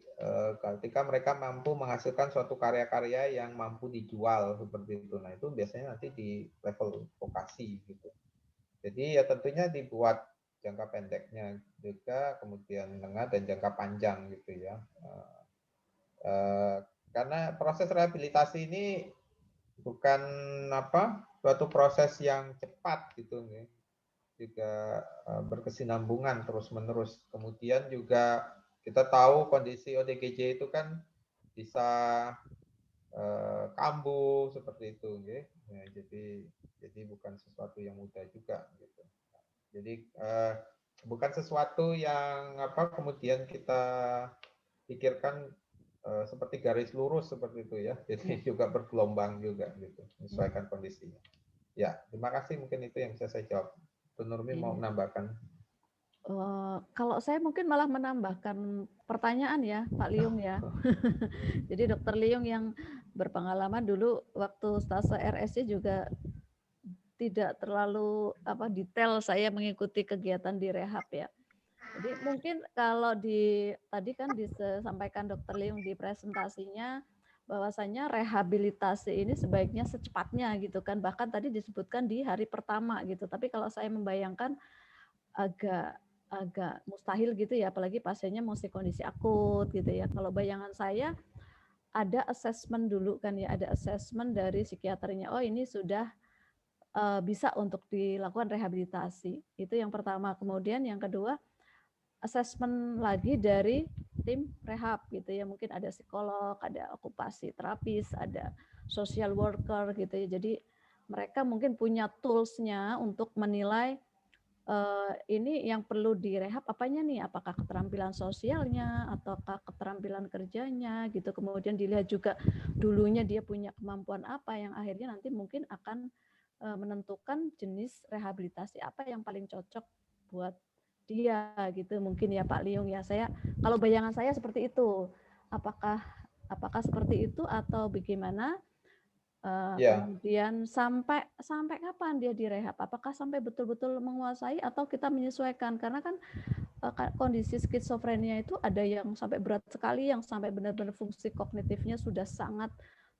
ketika mereka mampu menghasilkan suatu karya-karya yang mampu dijual seperti itu. Nah, itu biasanya nanti di level vokasi gitu. Jadi ya tentunya dibuat jangka pendeknya juga, kemudian menengah dan jangka panjang gitu ya. Karena proses rehabilitasi ini bukan suatu proses yang cepat gitu nih, juga berkesinambungan terus-menerus. Kemudian juga kita tahu kondisi ODGJ itu kan bisa kambuh seperti itu, gitu. Ya, jadi bukan sesuatu yang mudah juga gitu. Jadi bukan sesuatu yang kemudian kita pikirkan seperti garis lurus seperti itu ya. Jadi juga bergelombang juga gitu, menyesuaikan kondisinya. Ya, terima kasih, mungkin itu yang bisa saya jawab. Bu Nurmi mau menambahkan? Kalau saya mungkin malah menambahkan pertanyaan ya, Pak Liung ya. Jadi Dokter Liung yang berpengalaman dulu waktu stase RSC juga tidak terlalu detail saya mengikuti kegiatan di rehab ya. Jadi mungkin kalau tadi kan disampaikan Dokter Liung di presentasinya bahwasanya rehabilitasi ini sebaiknya secepatnya gitu kan. Bahkan tadi disebutkan di hari pertama gitu. Tapi kalau saya membayangkan agak mustahil gitu ya, apalagi pasiennya masih kondisi akut gitu ya. Kalau bayangan saya ada assessment dulu kan ya, ada assessment dari psikiaternya. Oh ini sudah bisa untuk dilakukan rehabilitasi. Itu yang pertama. Kemudian yang kedua, assessment lagi dari tim rehab gitu ya. Mungkin ada psikolog, ada okupasi terapis, ada social worker gitu ya. Jadi mereka mungkin punya tools-nya untuk menilai ini yang perlu direhab apanya nih, apakah keterampilan sosialnya ataukah keterampilan kerjanya gitu. Kemudian dilihat juga dulunya dia punya kemampuan apa yang akhirnya nanti mungkin akan menentukan jenis rehabilitasi apa yang paling cocok buat dia gitu. Mungkin ya Pak Liung ya, saya kalau bayangan saya seperti itu. Apakah seperti itu atau bagaimana? Kemudian sampai kapan dia direhab? Apakah sampai betul-betul menguasai atau kita menyesuaikan? Karena kan kondisi skizofrenia itu ada yang sampai berat sekali, yang sampai benar-benar fungsi kognitifnya sudah sangat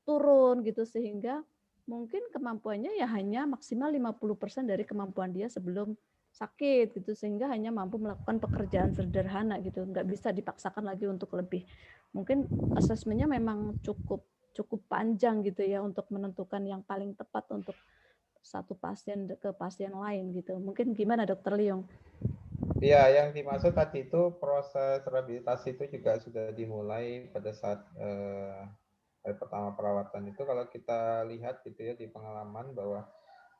turun gitu, sehingga mungkin kemampuannya ya hanya maksimal 50% dari kemampuan dia sebelum sakit gitu, sehingga hanya mampu melakukan pekerjaan sederhana gitu, nggak bisa dipaksakan lagi untuk lebih. Mungkin asesmennya memang cukup panjang gitu ya untuk menentukan yang paling tepat untuk satu pasien ke pasien lain gitu. Mungkin gimana Dokter Liung? Iya, yang dimaksud tadi itu proses rehabilitasi itu juga sudah dimulai pada saat hari pertama perawatan itu. Kalau kita lihat gitu ya di pengalaman bahwa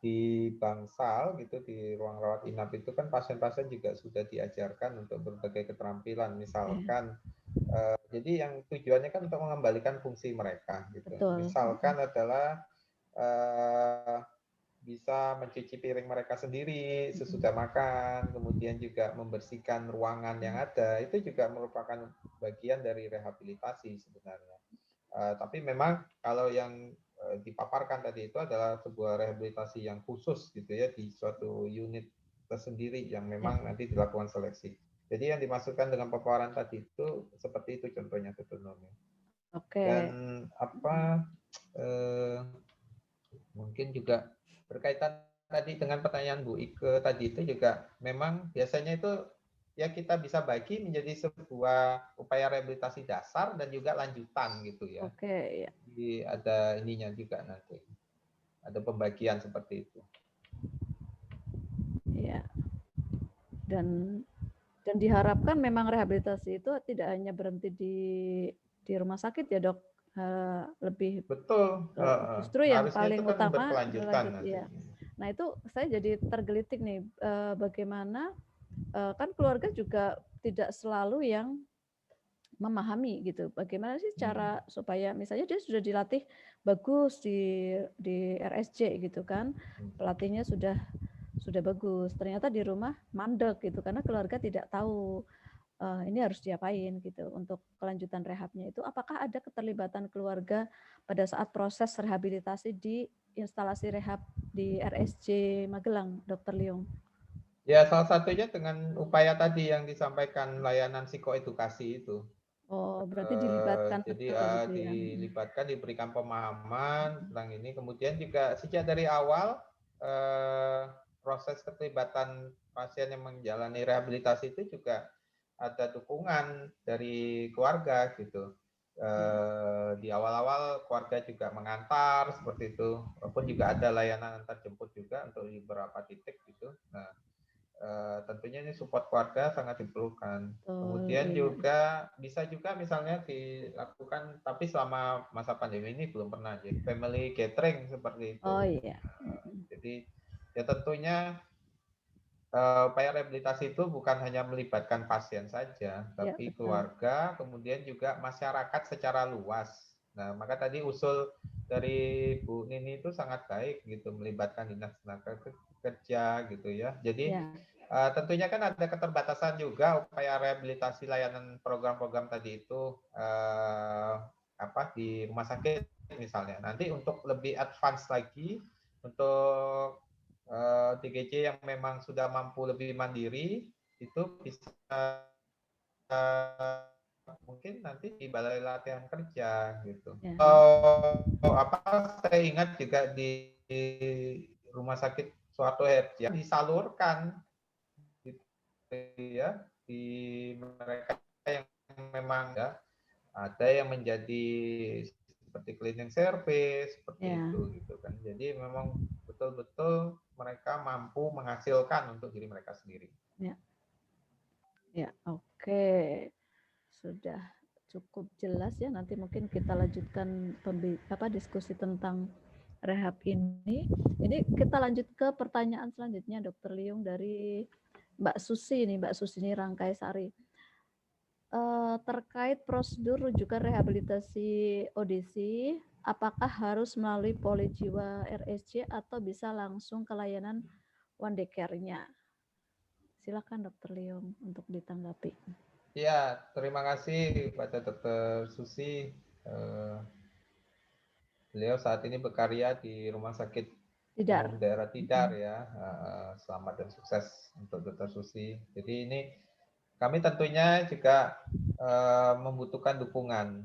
di bangsal gitu, di ruang rawat inap itu kan pasien-pasien juga sudah diajarkan untuk berbagai keterampilan, misalkan jadi yang tujuannya kan untuk mengembalikan fungsi mereka gitu. Betul. Misalkan adalah bisa mencuci piring mereka sendiri sesudah makan, kemudian juga membersihkan ruangan yang ada, itu juga merupakan bagian dari rehabilitasi sebenarnya. Tapi memang kalau yang dipaparkan tadi itu adalah sebuah rehabilitasi yang khusus gitu ya, di suatu unit tersendiri yang memang nanti dilakukan seleksi. Jadi yang dimaksudkan dengan paparan tadi itu seperti itu contohnya, Dr. Nurmi. Oke. Dan mungkin juga berkaitan tadi dengan pertanyaan Bu Ike tadi itu juga memang biasanya itu ya kita bisa bagi menjadi sebuah upaya rehabilitasi dasar dan juga lanjutan gitu ya. Oke, ya. Jadi ada ininya juga nanti. Ada pembagian seperti itu. Iya. Dan diharapkan memang rehabilitasi itu tidak hanya berhenti di rumah sakit ya Dok, lebih betul. Justru yang paling kan utama berkelanjutan ya. Nah itu saya jadi tergelitik nih, bagaimana kan keluarga juga tidak selalu yang memahami gitu. Bagaimana sih cara supaya misalnya dia sudah dilatih bagus di RSC gitu kan, pelatihnya sudah bagus, ternyata di rumah mandek gitu karena keluarga tidak tahu ini harus diapain gitu untuk kelanjutan rehabnya itu. Apakah ada keterlibatan keluarga pada saat proses rehabilitasi di instalasi rehab di RSC Magelang, Dr. Liung? Ya, salah satunya dengan upaya tadi yang disampaikan layanan psikoedukasi itu. Oh, berarti dilibatkan Jadi betul gitu ya. dilibatkan, diberikan pemahaman tentang ini. Kemudian juga sejak dari awal proses keterlibatan pasien yang menjalani rehabilitasi itu juga ada dukungan dari keluarga gitu. Di awal-awal keluarga juga mengantar seperti itu, walaupun juga ada layanan antar jemput juga untuk di beberapa titik gitu. Nah, tentunya ini support keluarga sangat diperlukan. Kemudian iya. juga bisa juga misalnya dilakukan, tapi selama masa pandemi ini belum pernah, jadi family gathering seperti itu. Oh iya. Jadi ya tentunya upaya rehabilitasi itu bukan hanya melibatkan pasien saja, tapi betul. keluarga, kemudian juga masyarakat secara luas. Nah, maka tadi usul dari Bu Nini itu sangat baik gitu, melibatkan dinas tenaga kerja gitu ya. Jadi tentunya kan ada keterbatasan juga upaya rehabilitasi layanan program-program tadi itu di rumah sakit misalnya. Nanti untuk lebih advance lagi untuk TGJ yang memang sudah mampu lebih mandiri itu bisa mungkin nanti di balai latihan kerja gitu. Saya ingat juga di rumah sakit Suharto Herja disalurkan gitu ya, di mereka yang memang ya ada yang menjadi seperti cleaning service seperti itu gitu kan. Jadi memang betul-betul mereka mampu menghasilkan untuk diri mereka sendiri. Ya, oke. Sudah cukup jelas ya. Nanti mungkin kita lanjutkan diskusi tentang rehab ini. Ini kita lanjut ke pertanyaan selanjutnya, Dr. Liung, dari Mbak Susi ini, Mbak Susi ini Rangkai Sari. Terkait prosedur rujukan rehabilitasi ODC, apakah harus melalui Poli Jiwa RSC atau bisa langsung ke layanan one day care-nya? Silakan Dr. Liung untuk ditanggapi. Ya, terima kasih kepada Dr. Susi. Beliau saat ini berkarya di Rumah Sakit Umum Daerah Tidar ya. Selamat dan sukses untuk Dr. Susi. Jadi ini kami tentunya juga membutuhkan dukungan.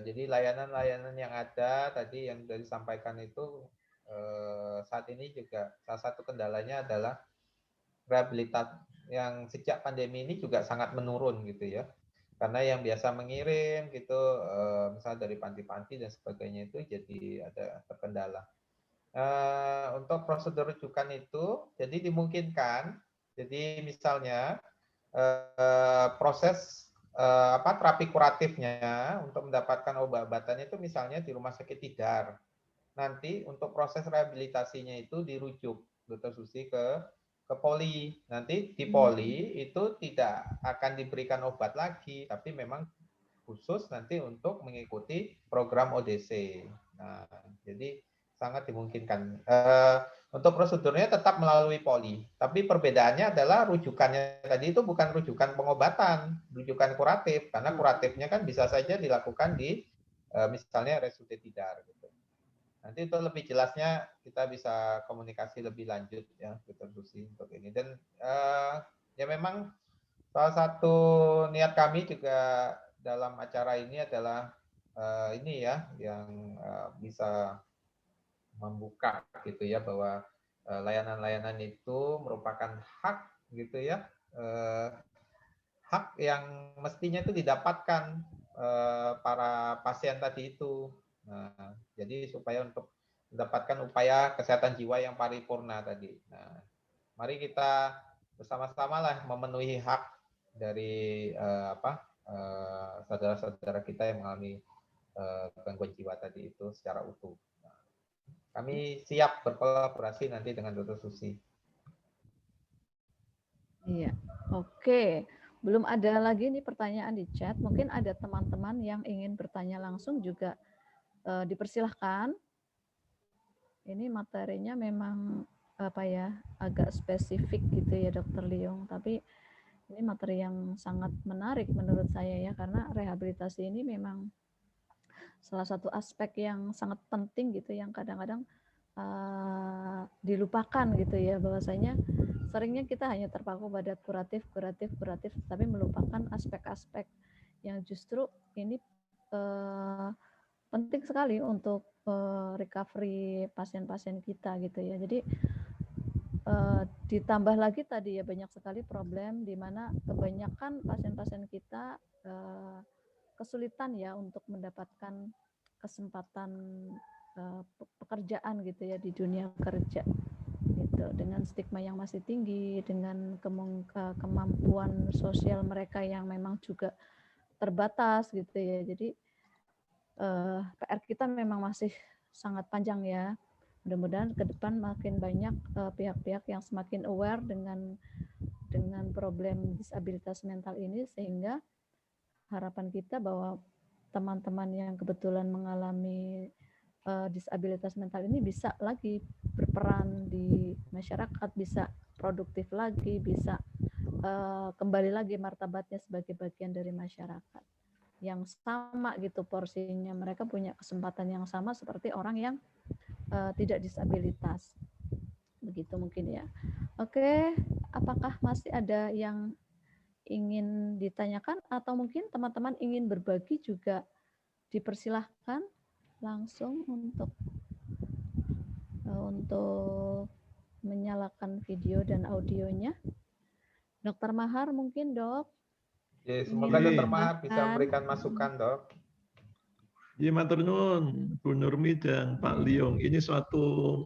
Jadi layanan-layanan yang ada tadi yang sudah disampaikan itu saat ini juga salah satu kendalanya adalah rehabilitasi yang sejak pandemi ini juga sangat menurun gitu ya. Karena yang biasa mengirim gitu, misalnya dari panti-panti dan sebagainya itu jadi ada terkendala. Untuk prosedur rujukan itu, jadi dimungkinkan, jadi misalnya proses terapi kuratifnya untuk mendapatkan obat-obatannya itu misalnya di Rumah Sakit Tidar. Nanti untuk proses rehabilitasinya itu dirujuk Dr. Susi ke Poli. Nanti di Poli itu tidak akan diberikan obat lagi, tapi memang khusus nanti untuk mengikuti program ODC. Nah, jadi sangat dimungkinkan. Untuk prosedurnya tetap melalui Poli, tapi perbedaannya adalah rujukannya tadi itu bukan rujukan pengobatan, rujukan kuratif, karena kuratifnya kan bisa saja dilakukan di misalnya RSUD Tidar. Gitu. Nanti itu lebih jelasnya kita bisa komunikasi lebih lanjut ya, Dr. Susi untuk ini. Dan ya memang salah satu niat kami juga dalam acara ini adalah ini ya, yang bisa membuka gitu ya, bahwa layanan-layanan itu merupakan hak gitu ya, hak yang mestinya itu didapatkan para pasien tadi itu. Nah, jadi supaya untuk mendapatkan upaya kesehatan jiwa yang paripurna tadi. Nah, mari kita bersama-sama lah memenuhi hak dari saudara-saudara kita yang mengalami gangguan jiwa tadi itu secara utuh. Nah, kami siap berkolaborasi nanti dengan Dr. Susi. Iya, oke. Belum ada lagi nih pertanyaan di chat. Mungkin ada teman-teman yang ingin bertanya langsung juga dipersilahkan. Ini materinya memang agak spesifik gitu ya Dr. Liung. Tapi ini materi yang sangat menarik menurut saya ya, karena rehabilitasi ini memang salah satu aspek yang sangat penting gitu, yang kadang-kadang dilupakan gitu ya, bahwasanya seringnya kita hanya terpaku pada kuratif, tapi melupakan aspek-aspek yang justru ini penting sekali untuk recovery pasien-pasien kita gitu ya. Jadi ditambah lagi tadi ya banyak sekali problem di mana kebanyakan pasien-pasien kita kesulitan ya untuk mendapatkan kesempatan pekerjaan gitu ya di dunia kerja gitu, dengan stigma yang masih tinggi, dengan kemampuan sosial mereka yang memang juga terbatas gitu ya. Jadi PR kita memang masih sangat panjang ya. Mudah-mudahan ke depan makin banyak pihak-pihak yang semakin aware dengan problem disabilitas mental ini, sehingga harapan kita bahwa teman-teman yang kebetulan mengalami disabilitas mental ini bisa lagi berperan di masyarakat, bisa produktif lagi, bisa kembali lagi martabatnya sebagai bagian dari masyarakat yang sama gitu porsinya. Mereka punya kesempatan yang sama seperti orang yang tidak disabilitas. Begitu mungkin ya. Oke, apakah masih ada yang ingin ditanyakan atau mungkin teman-teman ingin berbagi juga dipersilahkan langsung untuk menyalakan video dan audionya. Dr. Mahar mungkin, Dok. Ya, semoga Dr. Mahar bisa memberikan masukan, Dok. Ya, matur nuwun Bu Nurmi dan Pak Liung. Ini suatu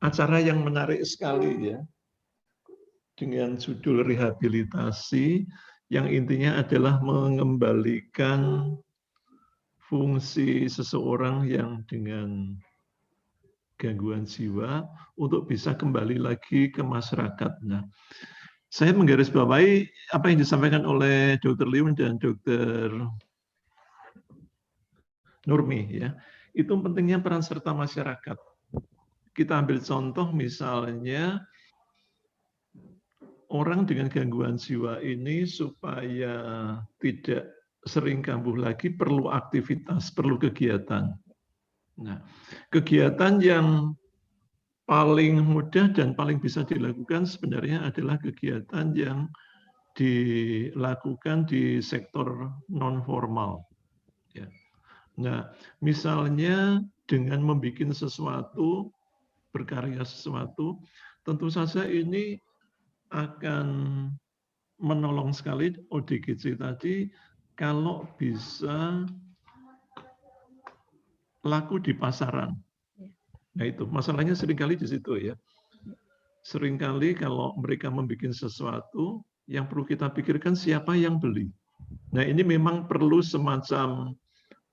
acara yang menarik sekali ya. Dengan judul rehabilitasi yang intinya adalah mengembalikan fungsi seseorang yang dengan gangguan jiwa untuk bisa kembali lagi ke masyarakat. Nah, saya menggarisbawahi apa yang disampaikan oleh Dr. Liung dan Dr. Nurmi ya. Itu pentingnya peran serta masyarakat. Kita ambil contoh misalnya orang dengan gangguan jiwa ini supaya tidak sering kambuh lagi perlu aktivitas, perlu kegiatan. Nah, kegiatan yang paling mudah dan paling bisa dilakukan sebenarnya adalah kegiatan yang dilakukan di sektor non-formal. Ya. Nah, misalnya dengan membuat sesuatu, berkarya sesuatu, tentu saja ini akan menolong sekali ODGJ tadi kalau bisa laku di pasaran. Nah itu, masalahnya seringkali di situ ya. Seringkali kalau mereka membuat sesuatu, yang perlu kita pikirkan siapa yang beli. Nah ini memang perlu semacam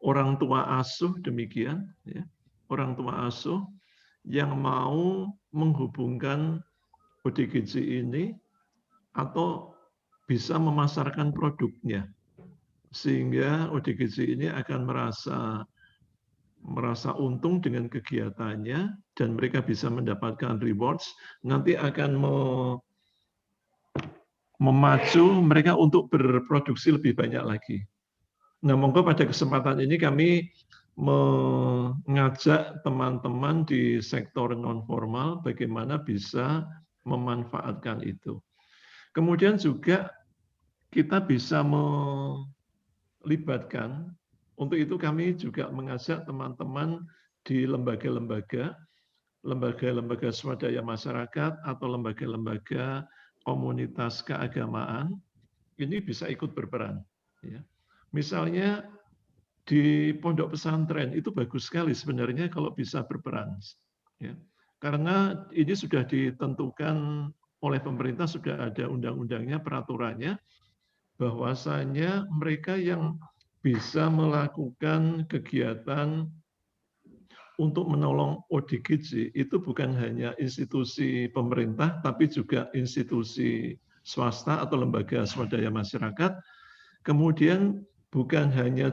orang tua asuh demikian, ya. Orang tua asuh yang mau menghubungkan ODGJ ini atau bisa memasarkan produknya. Sehingga ODGJ ini akan merasa untung dengan kegiatannya dan mereka bisa mendapatkan rewards, nanti akan memacu mereka untuk berproduksi lebih banyak lagi. Nah, monggo pada kesempatan ini kami mengajak teman-teman di sektor non-formal bagaimana bisa memanfaatkan itu. Kemudian juga kita bisa melibatkan, untuk itu kami juga mengajak teman-teman di lembaga-lembaga swadaya masyarakat atau lembaga-lembaga komunitas keagamaan, ini bisa ikut berperan. Ya. Misalnya di pondok pesantren itu bagus sekali sebenarnya kalau bisa berperan. Ya. Karena ini sudah ditentukan oleh pemerintah, sudah ada undang-undangnya, peraturannya, bahwasanya mereka yang bisa melakukan kegiatan untuk menolong ODGJ itu bukan hanya institusi pemerintah, tapi juga institusi swasta atau lembaga swadaya masyarakat. Kemudian bukan hanya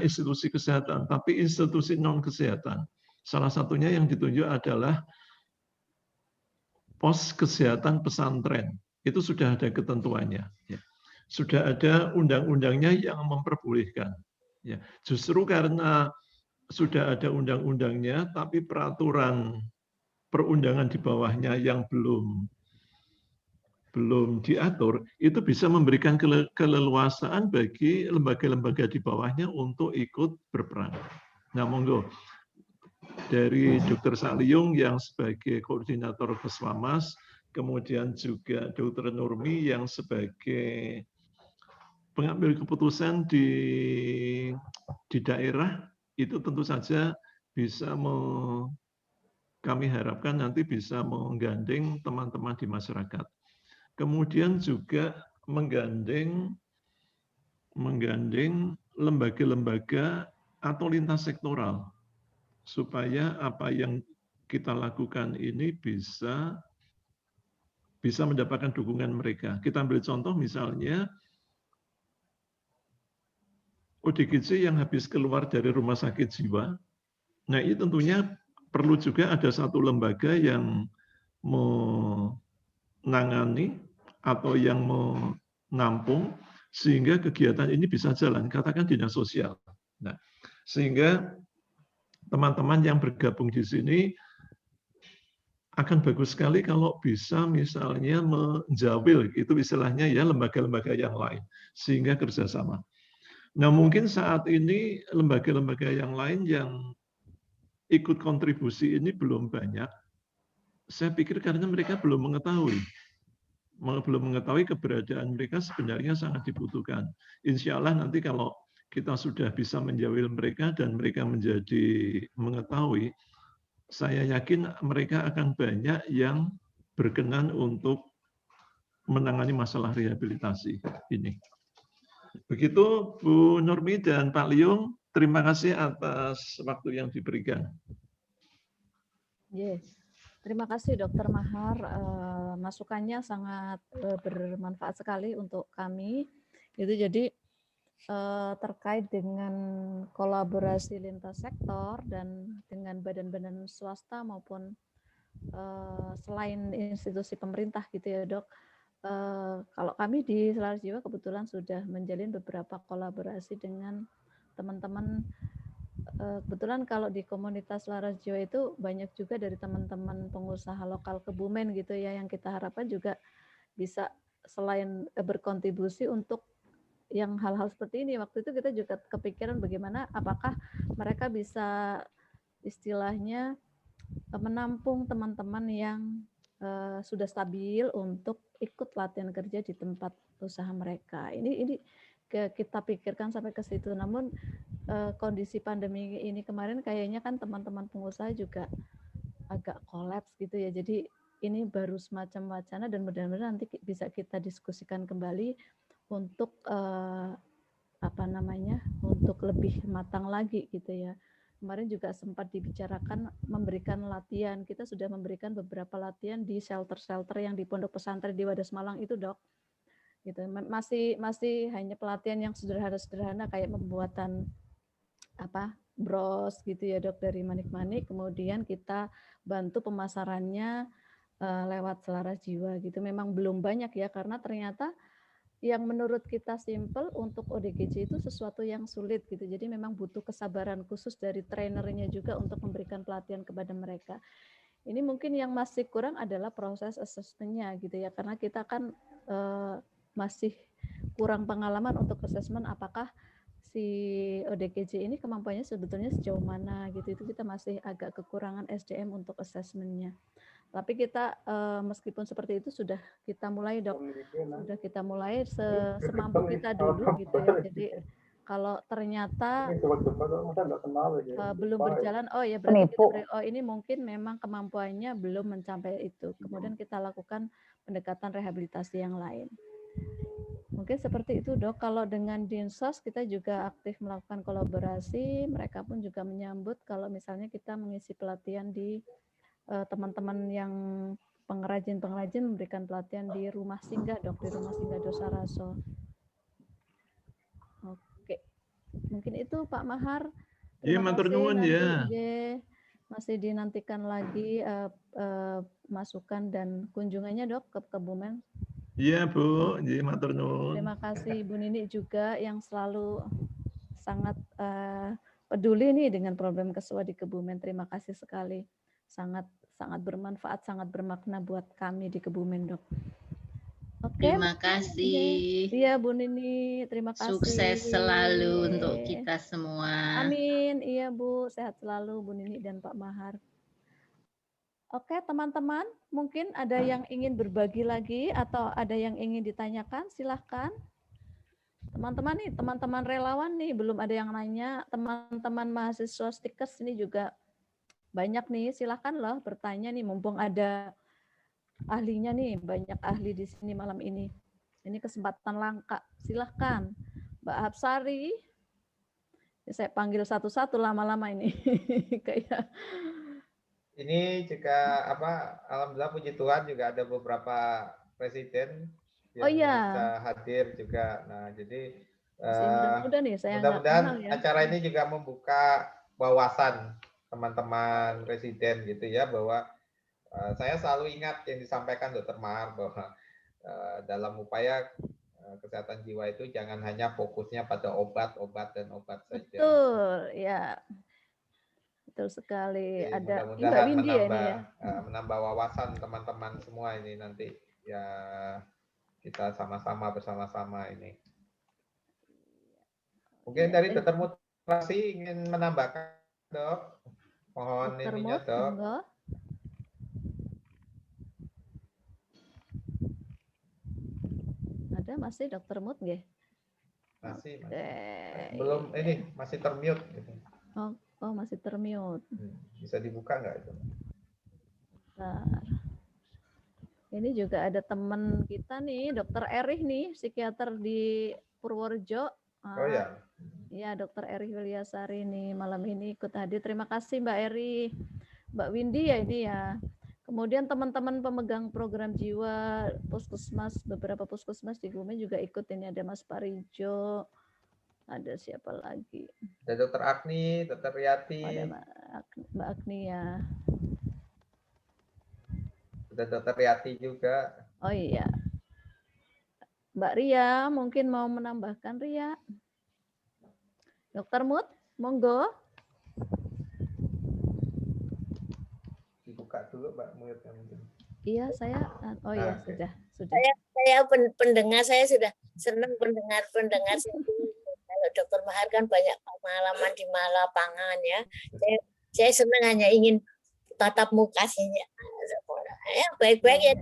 institusi kesehatan, tapi institusi non kesehatan. Salah satunya yang ditunjuk adalah pos kesehatan pesantren. Itu sudah ada ketentuannya. Ya. Sudah ada undang-undangnya yang memperbolehkan. Ya. Justru karena sudah ada undang-undangnya, tapi peraturan perundangan di bawahnya yang belum belum diatur, itu bisa memberikan keleluasaan bagi lembaga-lembaga di bawahnya untuk ikut berperan. Nah, monggo dari Dr. Saliung yang sebagai koordinator Keswamas, kemudian juga Dr. Nurmi yang sebagai pengambil keputusan di daerah, itu tentu saja bisa kami harapkan nanti bisa menggandeng teman-teman di masyarakat. Kemudian juga menggandeng lembaga-lembaga atau lintas sektoral supaya apa yang kita lakukan ini bisa mendapatkan dukungan mereka. Kita ambil contoh misalnya ODGJ yang habis keluar dari rumah sakit jiwa. Nah, ini tentunya perlu juga ada satu lembaga yang menangani atau yang menampung sehingga kegiatan ini bisa jalan, katakan dinas sosial. Nah, sehingga teman-teman yang bergabung di sini akan bagus sekali kalau bisa misalnya menjawil, itu istilahnya ya lembaga-lembaga yang lain, sehingga kerjasama. Nah, mungkin saat ini lembaga-lembaga yang lain yang ikut kontribusi ini belum banyak. Saya pikir karena mereka belum mengetahui keberadaan mereka sebenarnya sangat dibutuhkan. Insya Allah nanti kalau kita sudah bisa menjawil mereka dan mereka menjadi mengetahui, saya yakin mereka akan banyak yang berkenan untuk menangani masalah rehabilitasi ini. Begitu Bu Nurmi dan Pak Liung, terima kasih atas waktu yang diberikan. Yes. Terima kasih Dr. Mahar, masukannya sangat bermanfaat sekali untuk kami. Itu jadi terkait dengan kolaborasi lintas sektor dan dengan badan-badan swasta maupun selain institusi pemerintah gitu ya Dok. Kalau kami di Selaras Jiwa kebetulan sudah menjalin beberapa kolaborasi dengan teman-teman. Kebetulan kalau di komunitas Selaras Jiwa itu banyak juga dari teman-teman pengusaha lokal Kebumen gitu ya, yang kita harapkan juga bisa selain berkontribusi untuk yang hal-hal seperti ini. Waktu itu kita juga kepikiran bagaimana apakah mereka bisa istilahnya menampung teman-teman yang sudah stabil untuk ikut latihan kerja di tempat usaha mereka. Ini kita pikirkan sampai ke situ. Namun kondisi pandemi ini kemarin kayaknya kan teman-teman pengusaha juga agak kolaps gitu ya. Jadi ini baru semacam wacana dan mudah-mudahan nanti bisa kita diskusikan kembali untuk untuk lebih matang lagi gitu ya. Kemarin juga sempat dibicarakan memberikan latihan. Kita sudah memberikan beberapa latihan di shelter-shelter yang di Pondok Pesantren di Wadas Malang itu, Dok. Gitu. Masih hanya pelatihan yang sederhana-sederhana kayak pembuatan bros gitu ya, Dok, dari manik-manik. Kemudian kita bantu pemasarannya lewat Selaras Jiwa gitu. Memang belum banyak ya, karena ternyata yang menurut kita simple untuk ODGJ itu sesuatu yang sulit gitu. Jadi memang butuh kesabaran khusus dari trainernya juga untuk memberikan pelatihan kepada mereka. Ini mungkin yang masih kurang adalah proses assessment-nya gitu ya, karena kita kan masih kurang pengalaman untuk assessment apakah si ODGJ ini kemampuannya sebetulnya sejauh mana gitu. Itu kita masih agak kekurangan SDM untuk assessment-nya. Tapi kita meskipun seperti itu sudah kita mulai, Dok. Sudah kita mulai semampu kita dulu gitu ya. Jadi kalau ternyata belum berjalan, oh ya berarti kita ini mungkin memang kemampuannya belum mencapai itu. Kemudian kita lakukan pendekatan rehabilitasi yang lain. Mungkin seperti itu, Dok. Kalau dengan Dinsos kita juga aktif melakukan kolaborasi. Mereka pun juga menyambut kalau misalnya kita mengisi pelatihan di teman-teman yang pengrajin-pengrajin memberikan pelatihan di rumah singgah, Dok, di rumah singgah Dosa Raso. Oke, mungkin itu Pak Mahar. Terima kasih. Nanti masih dinantikan lagi masukan dan kunjungannya, Dok, ke Kebumen. Iya, Bu. Matur nuwun. Terima kasih Bu Nini juga yang selalu sangat peduli nih dengan problem kesuwa di Kebumen. Terima kasih sekali. Sangat bermanfaat, sangat bermakna buat kami di Kebumen, Dok. Oke, Terima mungkin kasih. iya Bu Nini, terima kasih. Sukses selalu untuk kita semua. Amin, iya Bu, sehat selalu Bu Nini dan Pak Mahar. Oke, teman-teman, mungkin ada yang ingin berbagi lagi atau ada yang ingin ditanyakan, silahkan. Teman-teman nih, teman-teman relawan nih, belum ada yang nanya. Teman-teman mahasiswa Stikers ini juga banyak nih, silahkan loh bertanya nih, mumpung ada ahlinya nih, banyak ahli di sini malam ini. Ini kesempatan langka, silahkan. Mbak Hapsari, saya panggil satu-satu lama-lama ini. Kayak Ini juga alhamdulillah puji Tuhan juga ada beberapa presiden yang bisa hadir juga. Nah, jadi masih muda-muda nih, saya nggak kenal mudah-mudahan ya. acara ini juga membuka wawasan teman-teman presiden gitu ya, bahwa saya selalu ingat yang disampaikan Dr. Mahar bahwa dalam upaya kesehatan jiwa itu jangan hanya fokusnya pada obat dan obat saja. Betul, ya. Betul sekali. Jadi ada mudah-mudahan Mbak Windy menambah wawasan teman-teman semua ini nanti ya, kita sama-sama bersama-sama ini. Mungkin dari Dr. Mutrasi ingin menambahkan, Dok. Mohon ininya, Dok. Ada masih Dr. Mut nggih? Masih. Belum ini, masih termute gitu. Oh, masih termute. Bisa dibuka nggak itu? Bentar. Ini juga ada teman kita nih, Dr. Erih nih, psikiater di Purworejo. Oh ya. Ya, Dr. Erih Wilyasari nih malam ini ikut hadir. Terima kasih Mbak Erih. Mbak Windy ya ini ya. Kemudian teman-teman pemegang program jiwa puskesmas, beberapa puskesmas di Gumi juga ikut. Ini ada Mas Parijo. Ada siapa lagi? Ada Dr. Agni, Dr. Riyati. Ada Mbak Agni ya. Ada Dr. Riyati juga. Oh iya. Mbak Ria mungkin mau menambahkan, Ria. Dr. Mut, monggo. Dibuka dulu Mbak Mut mungkin. Iya, saya. Oh iya, sudah. Saya pendengar, saya sudah senang pendengar. Kalau Dr. Mahar kan banyak pengalaman di lapangan ya. Saya senang hanya ingin tatap muka saja. Ya, baik-baik ya.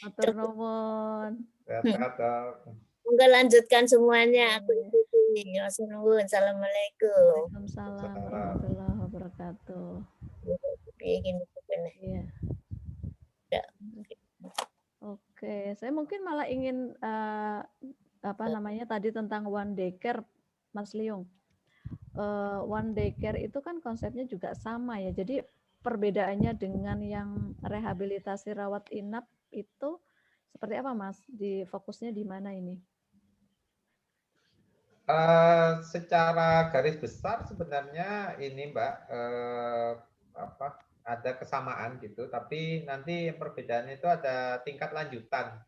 Matur nuwun. Semoga lanjutkan semuanya. Aku ikuti. Assalamualaikum. Waalaikumsalam warahmatullahi wabarakatuh. Iya. Oke, saya mungkin malah ingin tadi tentang one day care, Mas Liung. One day care itu kan konsepnya juga sama ya. Jadi perbedaannya dengan yang rehabilitasi rawat inap itu seperti apa, Mas? Fokusnya di mana ini? Secara garis besar sebenarnya ini Mbak ada kesamaan gitu, tapi nanti perbedaannya itu ada tingkat lanjutan.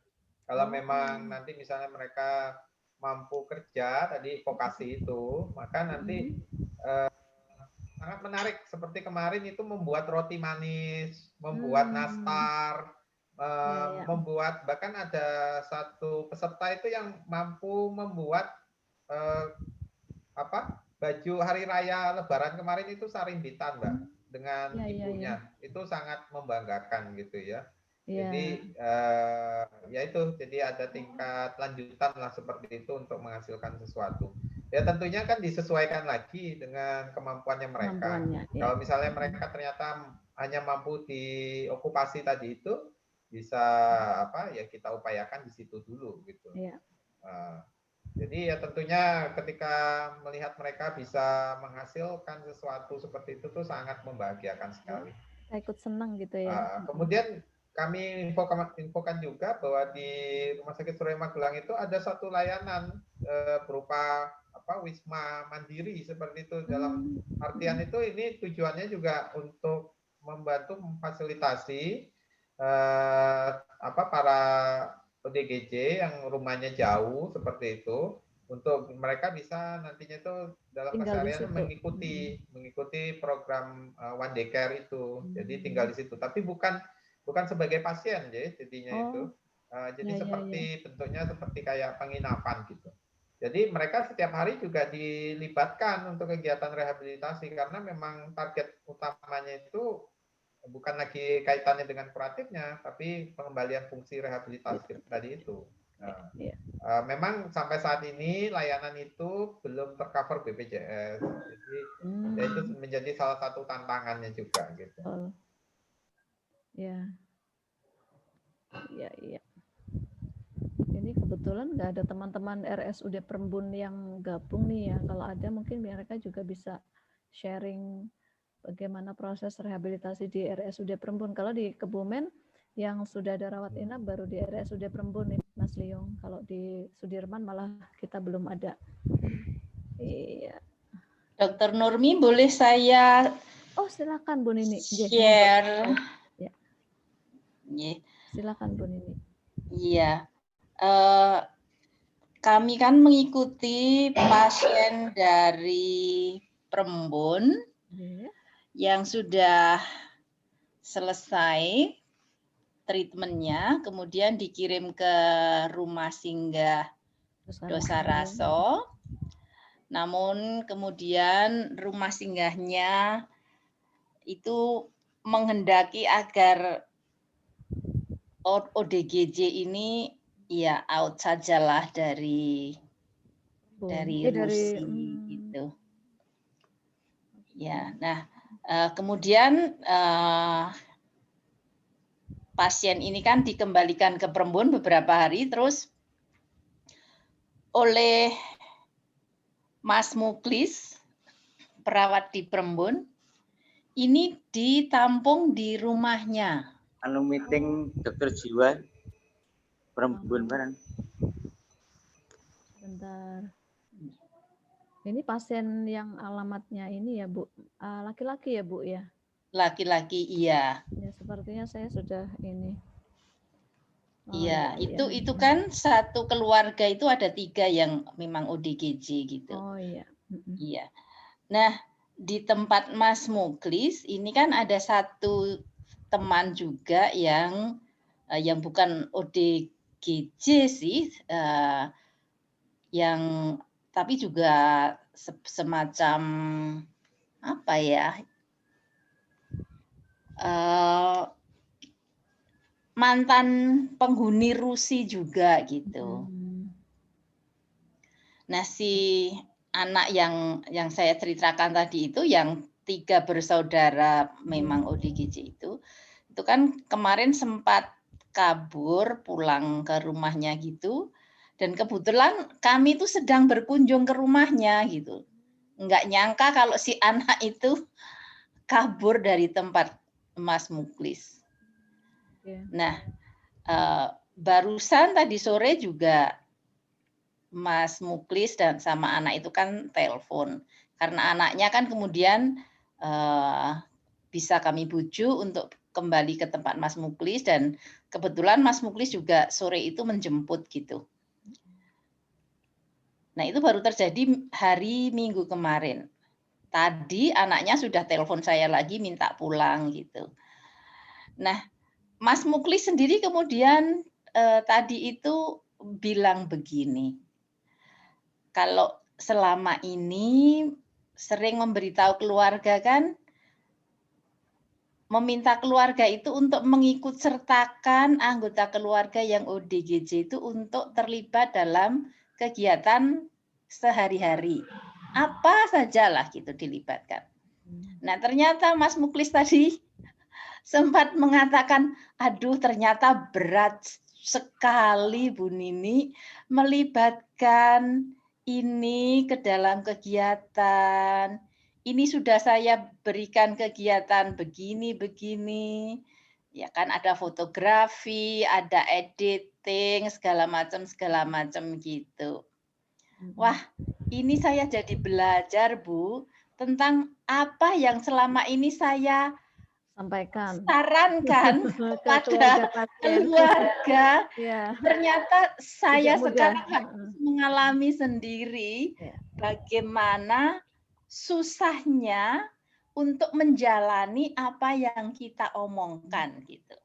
Kalau memang nanti misalnya mereka mampu kerja tadi vokasi itu, maka nanti sangat menarik seperti kemarin itu membuat roti manis, membuat nastar, membuat, bahkan ada satu peserta itu yang mampu membuat baju hari raya Lebaran kemarin itu sarimbitan Mbak dengan ibunya. Itu sangat membanggakan gitu ya. Jadi ya itu, jadi ada tingkat lanjutan lah seperti itu untuk menghasilkan sesuatu. Ya tentunya kan disesuaikan lagi dengan kemampuannya mereka. Kalau misalnya mereka ternyata hanya mampu di okupasi tadi itu, bisa ya kita upayakan di situ dulu gitu. Jadi ya tentunya ketika melihat mereka bisa menghasilkan sesuatu seperti itu tuh sangat membahagiakan sekali. Saya ikut senang gitu ya. Kemudian kami infokan juga bahwa di Rumah Sakit Surya Magelang itu ada satu layanan berupa wisma mandiri seperti itu. Dalam artian itu ini tujuannya juga untuk membantu memfasilitasi para ODGJ yang rumahnya jauh seperti itu, untuk mereka bisa nantinya itu dalam keseharian mengikuti program one day care itu. Jadi tinggal di situ, tapi bukan sebagai pasien, jadinya itu Jadi Ya, ya, seperti ya. bentuknya seperti kayak penginapan gitu. Jadi mereka setiap hari juga dilibatkan untuk kegiatan rehabilitasi karena memang target utamanya itu bukan lagi kaitannya dengan kuratifnya, tapi pengembalian fungsi rehabilitasi tadi itu. Nah, memang sampai saat ini layanan itu belum tercover BPJS, jadi ya itu menjadi salah satu tantangannya juga gitu. Ya, ya, iya. Ini kebetulan nggak ada teman-teman RSUD Perembun yang gabung nih ya. Kalau ada mungkin mereka juga bisa sharing bagaimana proses rehabilitasi di RSUD Perembun. Kalau di Kebumen yang sudah ada rawat inap baru di RSUD Perembun nih, Mas Liung. Kalau di Sudirman malah kita belum ada. Iya. Dokter Nurmi, boleh saya silakan Bu Nini. Share. Ya. Silakan Bu Nini. Iya. Kami kan mengikuti pasien dari Perembun yang sudah selesai treatmentnya, kemudian dikirim ke rumah singgah Dosaraso. Namun kemudian rumah singgahnya itu menghendaki agar ODGJ ini ya out sajalah dari Rusi gitu. Ya, nah kemudian pasien ini kan dikembalikan ke Perembun beberapa hari, terus oleh Mas Muklis, perawat di Perembun, ini ditampung di rumahnya. Meeting dokter jiwa Perembun bareng. Bentar. Ini pasien yang alamatnya ini ya Bu, laki-laki ya Bu ya? Laki-laki, iya. Ya sepertinya saya sudah ini. Iya, itu kan satu keluarga itu ada 3 yang memang ODGJ gitu. Oh iya. Iya. Nah, di tempat Mas Muklis ini kan ada satu teman juga yang bukan ODGJ sih, yang tapi juga semacam apa ya? Mantan penghuni Rusi juga gitu. Nah, si anak yang saya ceritakan tadi itu yang 3 bersaudara memang ODGJ itu kan kemarin sempat kabur pulang ke rumahnya gitu, dan kebetulan kami itu sedang berkunjung ke rumahnya gitu. Nggak nyangka kalau si anak itu kabur dari tempat Mas Muklis. Nah, barusan tadi sore juga Mas Muklis dan sama anak itu kan telepon. Karena anaknya kan kemudian bisa kami bujuk untuk kembali ke tempat Mas Muklis, dan kebetulan Mas Muklis juga sore itu menjemput gitu. Nah, itu baru terjadi hari Minggu kemarin. Tadi anaknya sudah telepon saya lagi minta pulang gitu. Nah, Mas Muklis sendiri kemudian tadi itu bilang begini, kalau selama ini sering memberitahu keluarga kan, meminta keluarga itu untuk mengikut sertakan anggota keluarga yang ODGJ itu untuk terlibat dalam kegiatan sehari-hari. Apa sajalah gitu dilibatkan. Nah, ternyata Mas Muklis tadi sempat mengatakan, aduh ternyata berat sekali Bu Nini melibatkan ini ke dalam kegiatan. Ini sudah saya berikan kegiatan begini. Ya kan ada fotografi, ada editing, segala macam gitu. Wah, ini saya jadi belajar Bu tentang apa yang selama ini saya sarankan kepada keluarga. Ternyata saya sekarang harus mengalami sendiri bagaimana susahnya untuk menjalani apa yang kita omongkan gitu.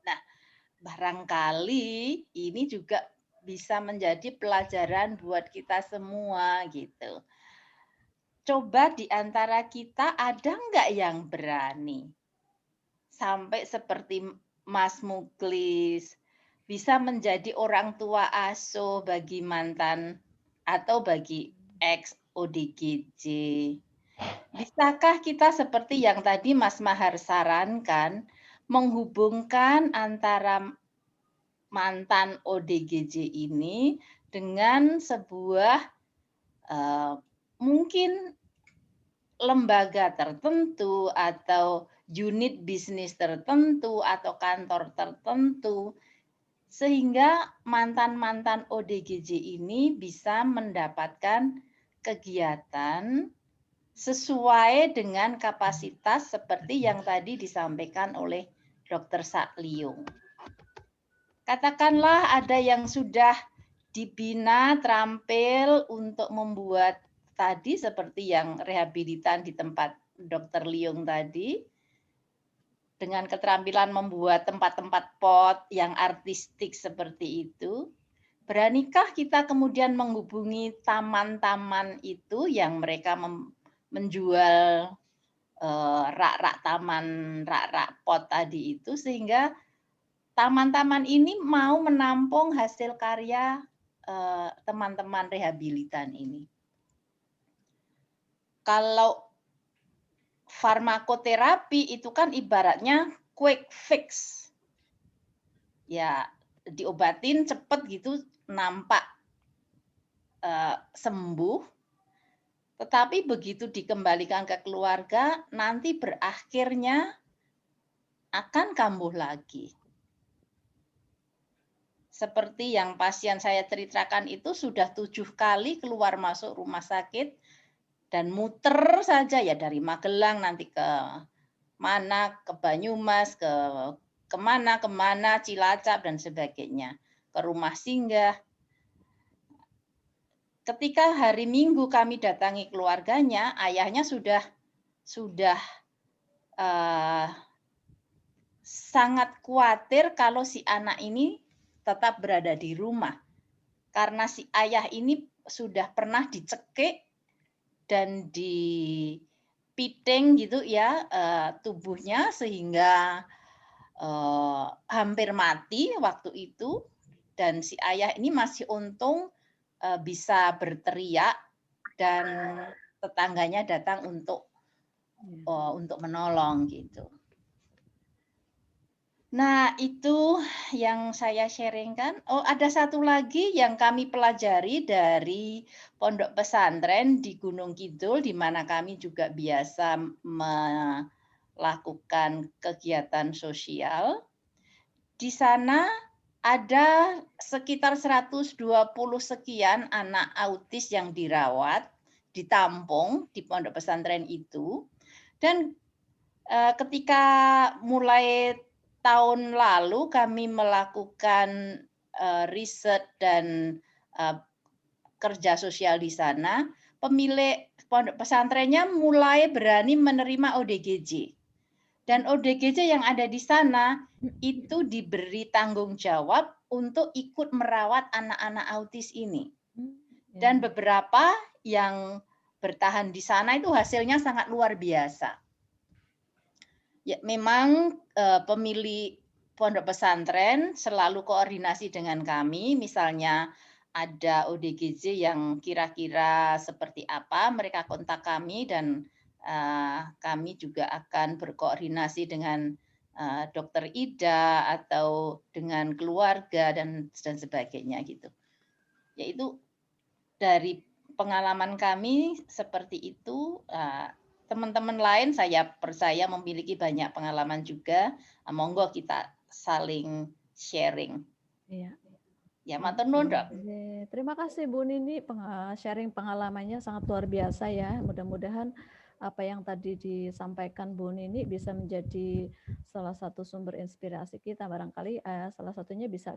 Nah, barangkali ini juga bisa menjadi pelajaran buat kita semua gitu. Coba di antara kita ada nggak yang berani sampai seperti Mas Muklis bisa menjadi orang tua asuh bagi mantan atau bagi ex ODGJ. Bisakah kita seperti yang tadi Mas Mahar sarankan, menghubungkan antara mantan ODGJ ini dengan sebuah mungkin lembaga tertentu atau unit bisnis tertentu atau kantor tertentu, sehingga mantan-mantan ODGJ ini bisa mendapatkan kegiatan sesuai dengan kapasitas seperti yang tadi disampaikan oleh Dr. Sakliung. Katakanlah ada yang sudah dibina terampil untuk membuat tadi seperti yang rehabilitan di tempat Dr. Liung tadi, dengan keterampilan membuat tempat-tempat pot yang artistik seperti itu, beranikah kita kemudian menghubungi taman-taman itu yang mereka menjual rak-rak taman, rak-rak pot tadi itu, sehingga taman-taman ini mau menampung hasil karya teman-teman rehabilitan ini. Kalau farmakoterapi itu kan ibaratnya quick fix. Ya, diobatin cepet gitu nampak sembuh. Tetapi begitu dikembalikan ke keluarga, nanti berakhirnya akan kambuh lagi. Seperti yang pasien saya ceritakan itu sudah 7 kali keluar masuk rumah sakit dan muter saja ya, dari Magelang nanti ke mana, ke Banyumas, ke kemana, Cilacap dan sebagainya, ke rumah singgah. Ketika hari Minggu kami datangi keluarganya, ayahnya sudah sangat khawatir kalau si anak ini tetap berada di rumah. Karena si ayah ini sudah pernah dicekik dan dipiting gitu ya tubuhnya sehingga hampir mati waktu itu, dan si ayah ini masih untung bisa berteriak dan tetangganya datang untuk menolong gitu. Nah, itu yang saya sharingkan. Oh, ada satu lagi yang kami pelajari dari pondok pesantren di Gunung Kidul, di mana kami juga biasa melakukan kegiatan sosial. Di sana ada sekitar 120 sekian anak autis yang dirawat, ditampung di pondok pesantren itu. Dan ketika mulai tahun lalu kami melakukan riset dan kerja sosial di sana, pemilik pondok pesantrennya mulai berani menerima ODGJ. Dan ODGJ yang ada di sana itu diberi tanggung jawab untuk ikut merawat anak-anak autis ini. Dan beberapa yang bertahan di sana itu hasilnya sangat luar biasa. Ya, memang pemilik pondok pesantren selalu koordinasi dengan kami, misalnya ada ODGJ yang kira-kira seperti apa, mereka kontak kami dan kami juga akan berkoordinasi dengan Dokter Ida atau dengan keluarga dan sebagainya gitu. Yaitu dari pengalaman kami seperti itu. Teman-teman lain saya percaya memiliki banyak pengalaman juga. Monggo kita saling sharing. Iya. Ya, matur nuwun, Dok. Terima kasih Bu Nini, sharing pengalamannya sangat luar biasa ya. Mudah-mudahan apa yang tadi disampaikan Bu Nini bisa menjadi salah satu sumber inspirasi kita. Barangkali salah satunya bisa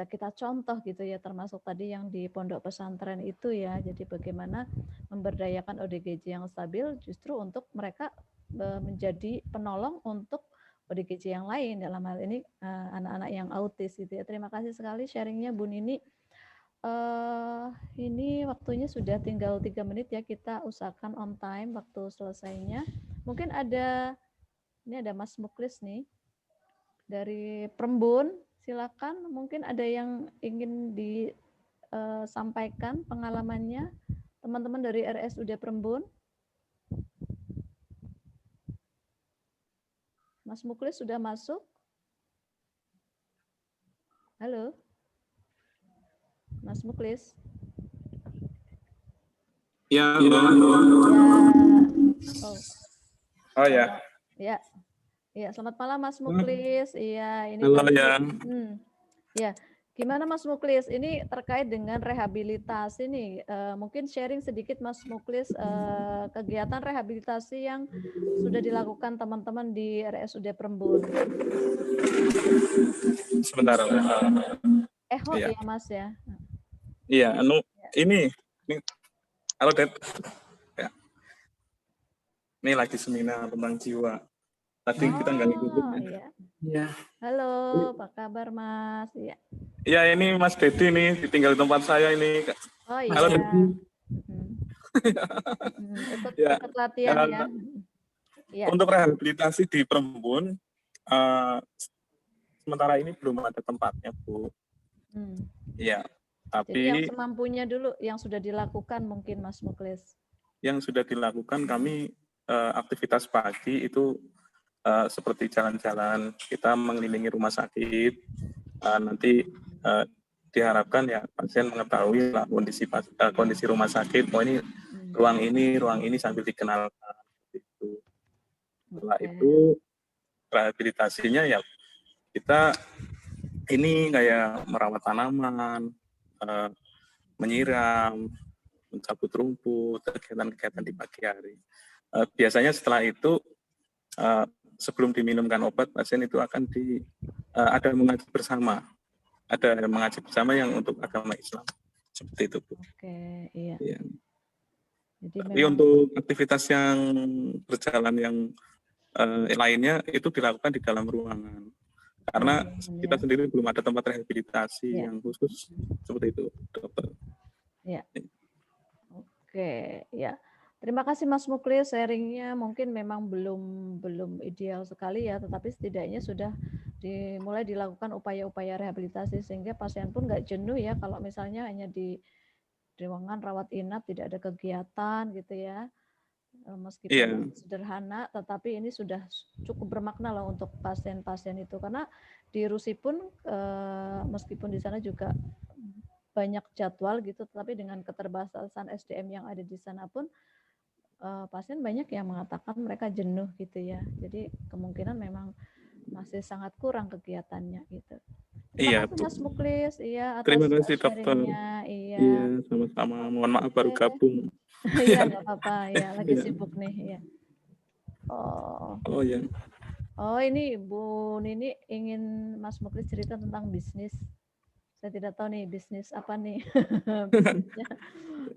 kita contoh gitu ya, termasuk tadi yang di pondok pesantren itu ya. Jadi bagaimana memberdayakan ODGJ yang stabil justru untuk mereka menjadi penolong untuk ODGJ yang lain, dalam hal ini anak-anak yang autis gitu ya. Terima kasih sekali sharingnya Bu Nini. Ini waktunya sudah tinggal 3 menit ya, kita usahakan on time waktu selesainya. Mungkin ini ada Mas Muklis nih dari Prembun, silakan. Mungkin ada yang ingin disampaikan pengalamannya teman-teman dari RSUD Prembun. Mas Muklis sudah masuk? Halo? Mas Muklis? Ya. Ya. Oh ya. Ya. Ya, selamat malam Mas Muklis. Iya, ini Halo tadi. ya. Ya. Gimana Mas Muklis? Ini terkait dengan rehabilitasi nih. Mungkin sharing sedikit Mas Muklis kegiatan rehabilitasi yang sudah dilakukan teman-teman di RSUD Prembun. Sebentar. Ya Mas ya. Iya, ini halo Det. Ya. Ini lagi seminar tentang jiwa. Tadi kita nggak ngikutin. Iya. Halo, apa kabar Mas? Iya. Iya, ini Mas Dedi nih, ditinggal di tempat saya ini. Oh iya. Halo Dedi. Ikut latihan ya. Ya. Untuk rehabilitasi di Prembun, sementara ini belum ada tempatnya, Bu. Iya, tapi jadi yang semampunya dulu yang sudah dilakukan mungkin Mas Muklis. Yang sudah dilakukan kami aktivitas pagi itu seperti jalan-jalan, kita mengelilingi rumah sakit. Nanti diharapkan ya pasien mengetahui lah kondisi rumah sakit. Oh ini ruang ini sambil dikenalkan. Gitu. Setelah itu rehabilitasinya ya kita ini kayak merawat tanaman, menyiram, mencabut rumput, kegiatan-kegiatan di pagi hari. Biasanya setelah itu sebelum diminumkan obat, pasien itu akan ada mengaji bersama. Ada mengaji bersama yang untuk agama Islam. Seperti itu, Bu. Oke, iya. Ya. Jadi tapi untuk aktivitas yang berjalan yang lainnya itu dilakukan di dalam ruangan. Karena kita sendiri belum ada tempat rehabilitasi yang khusus seperti itu, Dokter. Ya. Oke, ya. Terima kasih Mas Muklis, sharingnya mungkin memang belum ideal sekali ya, tetapi setidaknya sudah mulai dilakukan upaya-upaya rehabilitasi sehingga pasien pun nggak jenuh ya kalau misalnya hanya di ruangan rawat inap tidak ada kegiatan gitu ya. Meskipun sederhana, tetapi ini sudah cukup bermakna loh untuk pasien-pasien itu, karena di RUSI pun meskipun di sana juga banyak jadwal gitu, tetapi dengan keterbatasan SDM yang ada di sana pun pasien banyak yang mengatakan mereka jenuh gitu ya. Jadi kemungkinan memang masih sangat kurang kegiatannya gitu. Terima kasih Mas Muklis, atas terima kasih Dokter. Iya, sama-sama. Mohon maaf baru gabung. Iya, nggak apa-apa ya, lagi sibuk nih ya. Oh ya. Oh ini Bu Nini ingin Mas Muklis cerita tentang bisnis. Saya tidak tahu nih bisnis apa nih.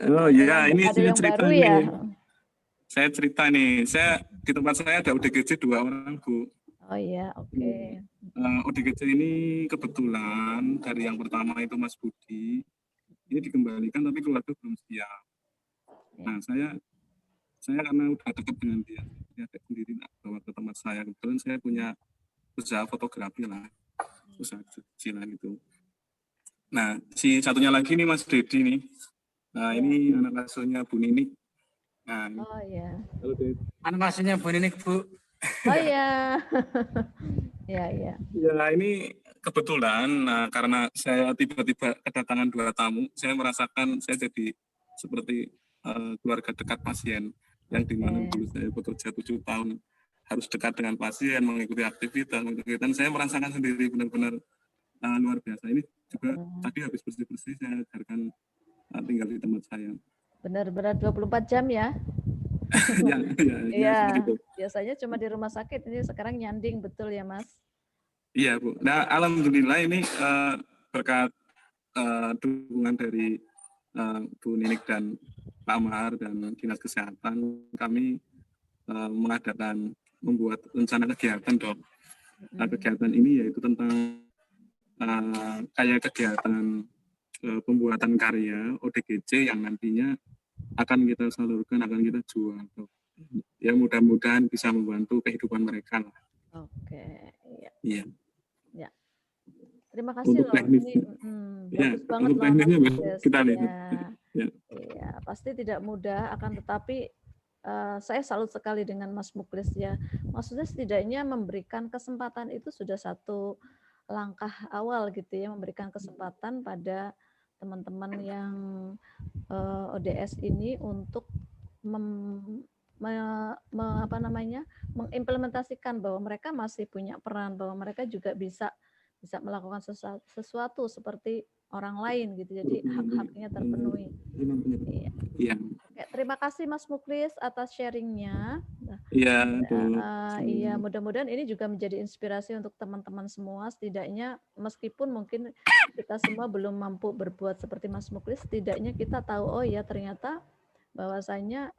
Oh ya, ini ada yang cerita baru nih. Ya. Saya cerita nih, di tempat saya ada ODGJ 2 orang, Bu. Oh iya, oke. ODGJ ini kebetulan dari yang pertama itu Mas Budi, ini dikembalikan tapi keluarga belum siap. Nah, saya karena udah dekat dengan dia sendiri bawa ke tempat saya. Kebetulan saya punya usaha fotografi lah, usaha kecilan gitu. Nah, si satunya lagi nih Mas Dedi nih. Nah, ini anak asuhnya Bu Nini. Nah, oh iya. Halo, Ded. Anak asuhnya Bu Nini, Bu. Oh iya. Ya. Ya, ini kebetulan karena saya tiba-tiba kedatangan 2 tamu, saya merasakan saya jadi seperti keluarga dekat pasien yang dimana dulu saya bekerja 7 tahun harus dekat dengan pasien, mengikuti aktivitas, saya merasakan sendiri benar-benar luar biasa. Ini juga tadi habis bersih-bersih saya ajarkan tinggal di tempat saya. Benar-benar 24 jam ya? Iya, biasanya cuma di rumah sakit, ini sekarang nyanding, betul ya Mas? Iya Bu, nah alhamdulillah ini berkat dukungan dari Bu Ninik dan Pak Mahar dan Dinas Kesehatan, kami membuat rencana kegiatan Dok. kegiatan ini, yaitu tentang kayak kegiatan pembuatan karya ODGJ yang nantinya akan kita salurkan, akan kita jual. Ya mudah-mudahan bisa membantu kehidupan mereka lah. Oke, iya. Iya. Ya. Terima kasih Untuk loh. teknis, Ini ya, bagus banget untuk loh, teknisnya Mas Muklis. kita lihat. Ya. Ya. Iya, pasti tidak mudah, akan tetapi saya salut sekali dengan Mas Muklis ya. Maksudnya setidaknya memberikan kesempatan itu sudah satu langkah awal gitu ya, memberikan kesempatan pada teman-teman yang ODS ini untuk mengimplementasikan bahwa mereka masih punya peran, bahwa mereka juga bisa melakukan sesuatu seperti orang lain gitu. Jadi hak-haknya terpenuhi. Iya. Oke, terima kasih Mas Muklis atas sharingnya. Iya. Iya, mudah-mudahan ini juga menjadi inspirasi untuk teman-teman semua. Setidaknya meskipun mungkin kita semua belum mampu berbuat seperti Mas Muklis, setidaknya kita tahu oh ya ternyata bahwasanya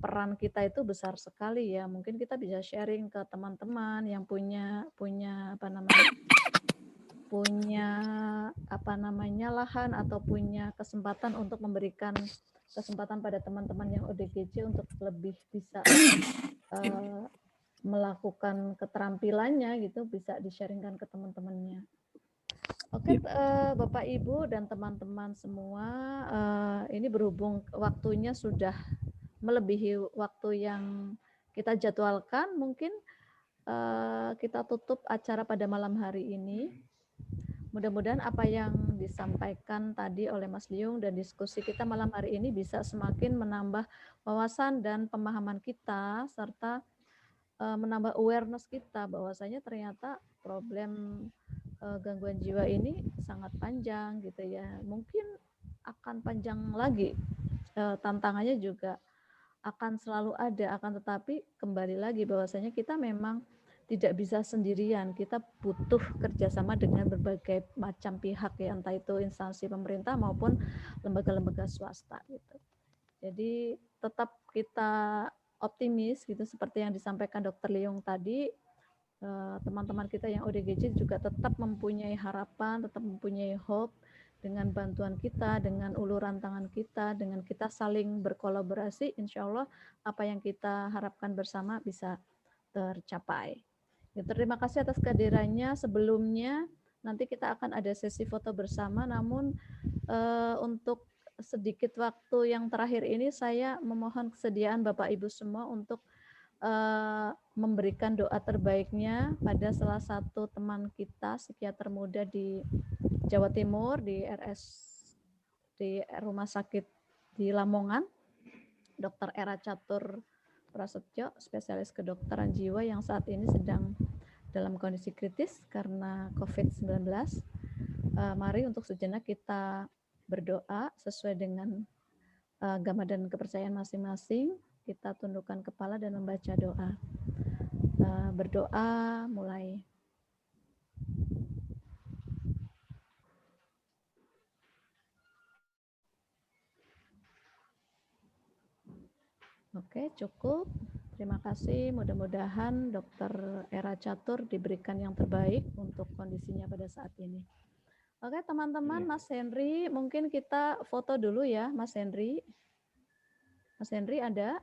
peran kita itu besar sekali ya. Mungkin kita bisa sharing ke teman-teman yang punya lahan atau punya kesempatan untuk memberikan kesempatan pada teman-teman yang ODGJ untuk lebih bisa melakukan keterampilannya gitu, bisa di-sharingkan ke teman-temannya. Oke, Bapak Ibu dan teman-teman semua, ini berhubung waktunya sudah melebihi waktu yang kita jadwalkan, mungkin kita tutup acara pada malam hari ini. Mudah-mudahan apa yang disampaikan tadi oleh Mas Liung dan diskusi kita malam hari ini bisa semakin menambah wawasan dan pemahaman kita, serta menambah awareness kita bahwasanya ternyata problem gangguan jiwa ini sangat panjang gitu ya. Mungkin akan panjang lagi, tantangannya juga akan selalu ada, akan tetapi kembali lagi bahwasanya kita memang tidak bisa sendirian, kita butuh kerjasama dengan berbagai macam pihak ya, entah itu instansi pemerintah maupun lembaga-lembaga swasta gitu. Jadi tetap kita optimis gitu, seperti yang disampaikan Dr. Liung tadi, teman-teman kita yang ODGJ juga tetap mempunyai harapan, tetap mempunyai hope. Dengan bantuan kita, dengan uluran tangan kita, dengan kita saling berkolaborasi, insya Allah apa yang kita harapkan bersama bisa tercapai. Ya, terima kasih atas kehadirannya. Sebelumnya nanti kita akan ada sesi foto bersama, namun untuk sedikit waktu yang terakhir ini saya memohon kesediaan Bapak Ibu semua untuk memberikan doa terbaiknya pada salah satu teman kita, psikiater muda di Jawa Timur, di Rumah Sakit di Lamongan, Dr. Era Catur Prasetyo, spesialis kedokteran jiwa yang saat ini sedang dalam kondisi kritis karena COVID-19. Mari untuk sejenak kita berdoa sesuai dengan agama dan kepercayaan masing-masing. Kita tundukkan kepala dan membaca doa. Berdoa mulai. Oke, cukup. Terima kasih. Mudah-mudahan Dr. Era Catur diberikan yang terbaik untuk kondisinya pada saat ini. Oke, teman-teman, Mas Henry, mungkin kita foto dulu ya, Mas Henry. Mas Henry ada?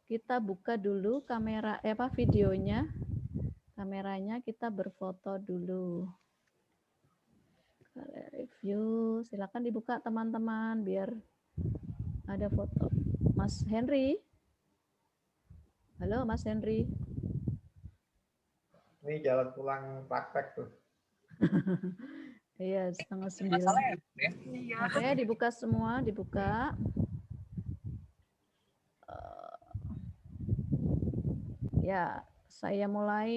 Kita buka dulu kamera, videonya. Kameranya kita berfoto dulu. Review, silakan dibuka teman-teman biar ada foto. Mas Henry. Halo Mas Henry. Ini jalan pulang praktek tuh. Iya, 8:30. Ya? Oke, dibuka semua, dibuka. Ya, saya mulai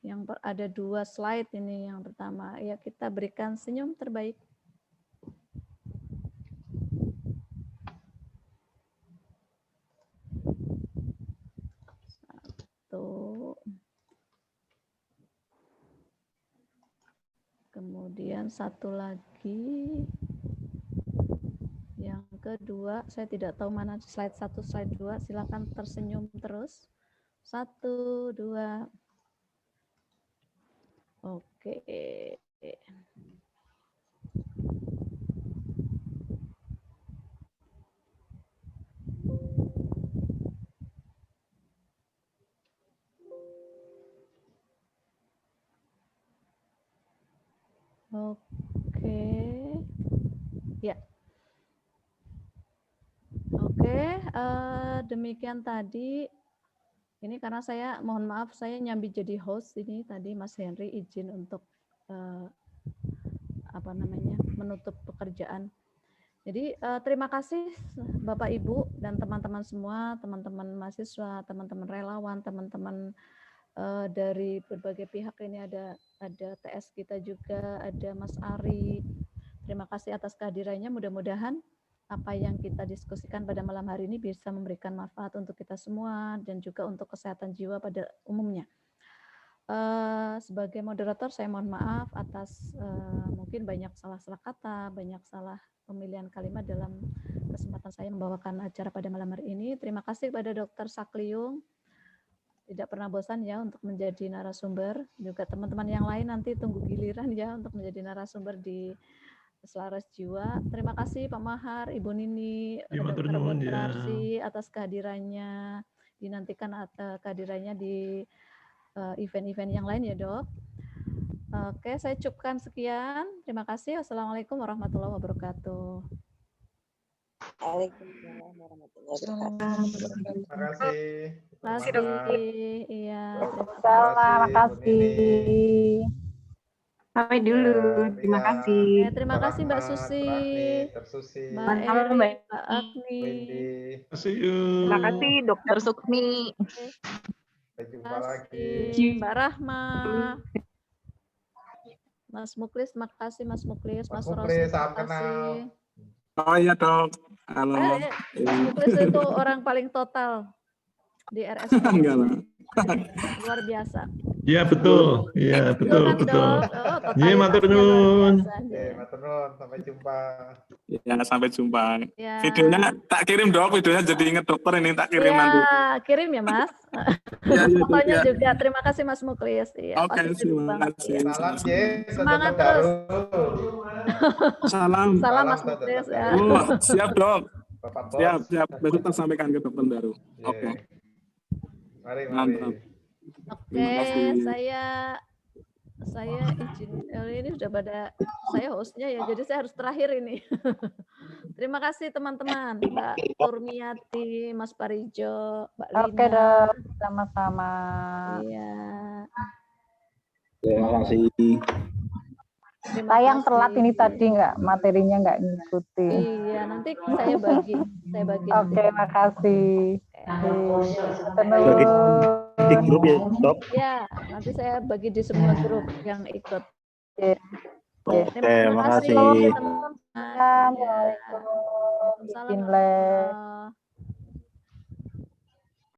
yang ada 2 slide ini. Yang pertama, ya kita berikan senyum terbaik. Kemudian satu lagi, yang kedua, saya tidak tahu mana slide 1, slide 2, silakan tersenyum terus. 1, 2. Oke. Oke. Ya. Oke, demikian tadi. Ini karena saya mohon maaf saya nyambi jadi host ini tadi Mas Henry izin untuk menutup pekerjaan. Jadi terima kasih Bapak Ibu dan teman-teman semua, teman-teman mahasiswa, teman-teman relawan, teman-teman dari berbagai pihak. Ini ada TS kita juga, ada Mas Ari. Terima kasih atas kehadirannya. Mudah-mudahan apa yang kita diskusikan pada malam hari ini bisa memberikan manfaat untuk kita semua dan juga untuk kesehatan jiwa pada umumnya. Sebagai moderator saya mohon maaf atas mungkin banyak salah-salah kata, banyak salah pemilihan kalimat dalam kesempatan saya membawakan acara pada malam hari ini. Terima kasih kepada Dr. Sakliung, tidak pernah bosan ya untuk menjadi narasumber. Juga teman-teman yang lain nanti tunggu giliran ya untuk menjadi narasumber di Selaras Jiwa. Terima kasih Pak Mahar, Ibu Nini, Dr. Arsi atas kehadirannya. Dinantikan kehadirannya di event-event yang lain ya Dok. Oke, saya cukupkan sekian. Terima kasih. Wassalamualaikum warahmatullahi wabarakatuh. Waalaikumsalam warahmatullahi wabarakatuh. Terima kasih. Terima kasih. Iya. Terima kasih. Sampai dulu. Terima kasih. Terima kasih Mbak Susi, Mbak Eri, Mbak Agni. Terima kasih Dokter Sukmi. Sampai jumpa lagi. Mbak Rahma. Mas Muklis, terima kasih Mas Muklis. Mas Rosi, terima kasih. Oh iya Dok. Halo. Mas Muklis itu orang paling total di RSUD. Enggak lah. Luar biasa. Iya betul, iya betul. Iya matur nuwun. Matur nuwun, sampai jumpa. Ya sampai jumpa. Ya. Videonya tak kirim Dok, videonya jadi inget dokter ini tak kirim nanti. Kirim ya Mas. Ya, Fotonya juga. Terima kasih Mas Muklis. Ya, oke, terima kasih. Salam J. Semangat terus. Salam. Salam Mas Muklis ya. Oh, siap Dok. Siap. Besok tak sampaikan ke dokter baru. Oke. Mari. Oke, saya izin, ini sudah pada saya hostnya ya, jadi saya harus terakhir ini. Terima kasih teman-teman, Mbak Turmiati, Mas Parijo, Mbak Lina. Oke Dok, sama-sama. Iya. Terima kasih. Sayang telat ini tadi materinya nggak ngikuti. Iya, nanti saya bagi. Oke, makasih. Di grup ya, Dok? Ya, nanti saya bagi di semua grup yang ikut. Terima kasih. Assalamualaikum. Waalaikumsalam.